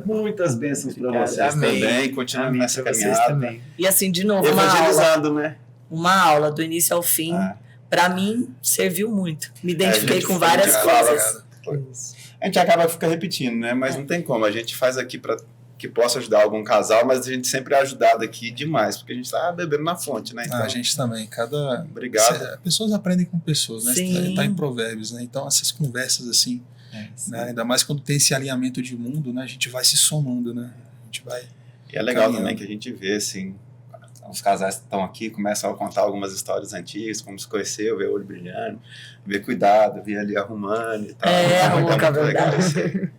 Muitas bênçãos para vocês também. Continuem nessa caminhada. E assim, de novo, evangelizando, né? Uma aula do início ao fim. Para mim, serviu muito. Me identifiquei com várias coisas. A gente acaba ficando repetindo, né? Mas não tem como. A gente faz aqui para que possa ajudar algum casal, mas a gente sempre é ajudado aqui demais, porque a gente está bebendo na fonte, né? Então, a gente também. Obrigado. Pessoas aprendem com pessoas, né? Sim. Tá em Provérbios, né? Então essas conversas assim, né? Ainda mais quando tem esse alinhamento de mundo, né? A gente vai se somando, né? A gente vai. E é legal também que a gente vê assim, os casais que estão aqui começam a contar algumas histórias antigas, como se conheceu, ver o olho brilhando, ver cuidado, ver ali arrumando e tal. Arrumou com a verdade.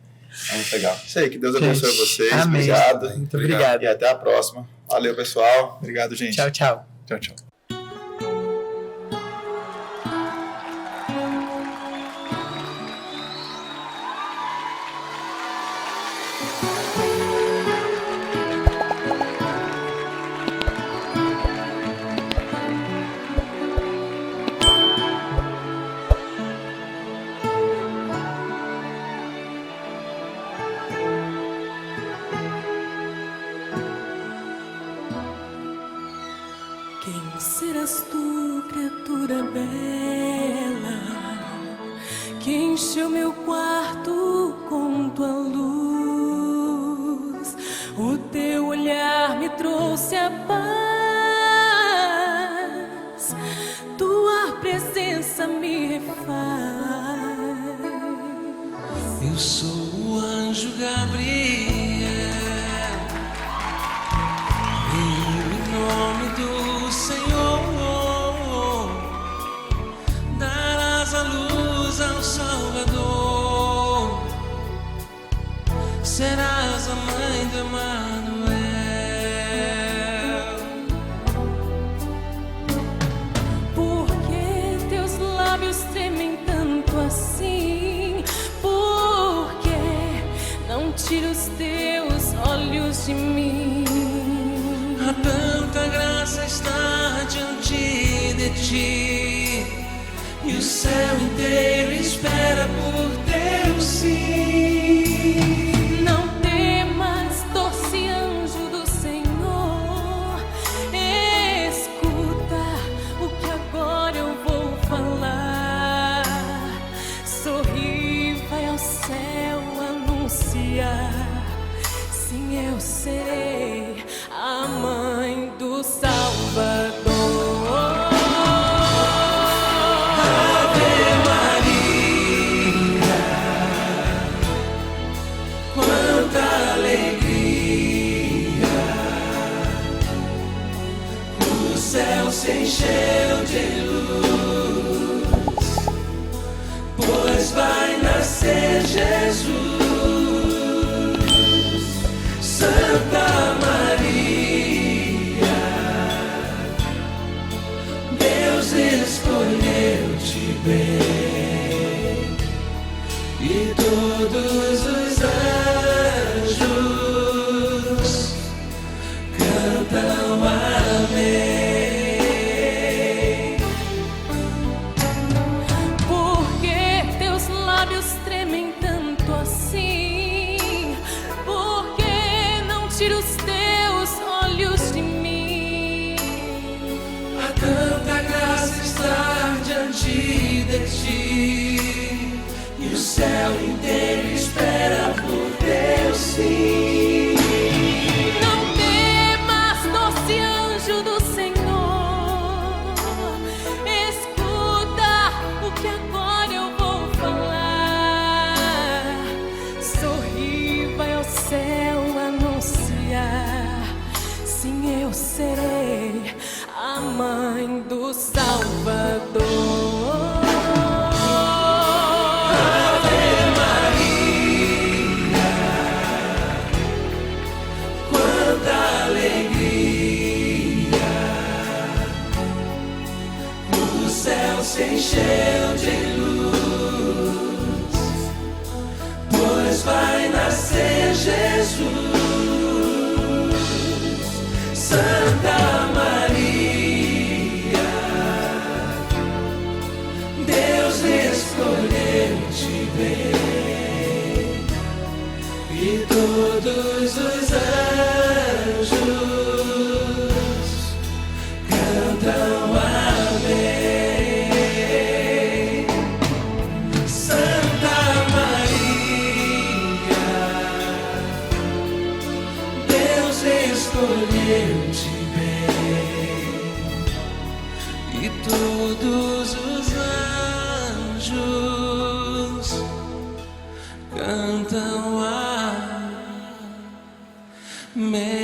É muito legal. Isso aí, que Deus abençoe vocês. Amém. Obrigado. Muito obrigado. E até a próxima. Valeu, pessoal. Obrigado, gente. Tchau, tchau. Tchau, tchau. Quem serás tu, criatura bela, que encheu meu quarto com tua luz? O teu olhar me trouxe a paz, tua presença me refaz. Eu sou o anjo Gabriel, venho em nome do Senhor, darás a luz ao Salvador, serás a mãe de Emanuel. Por que teus lábios tremem tanto assim? Por que não tira os teus olhos de mim? Há tanta graça está diante de ti, e o céu inteiro espera por teu sim. Não temas, doce anjo do Senhor, escuta o que agora eu vou falar. Sorri, vai ao céu anunciar, sim, eu serei a mãe do Salvador. Ave Maria, quanta alegria, o céu se encheu de luz, pois vai nascer Jesus. Santa tira os teus olhos de mim. Há tanta graça estar diante de ti, e o céu inteiro espera por teu sim. Não temas, doce anjo do Senhor, escuta o que agora eu vou falar. Sorri, vai ao céu anunciar. Sim, eu serei a mãe do Salvador. Se encheu de luz, pois vai nascer Jesus. Santa Maria, Deus escolheu te bem, e todos os anjos cantam amém. Escolheu-te bem, e todos os anjos cantam amém.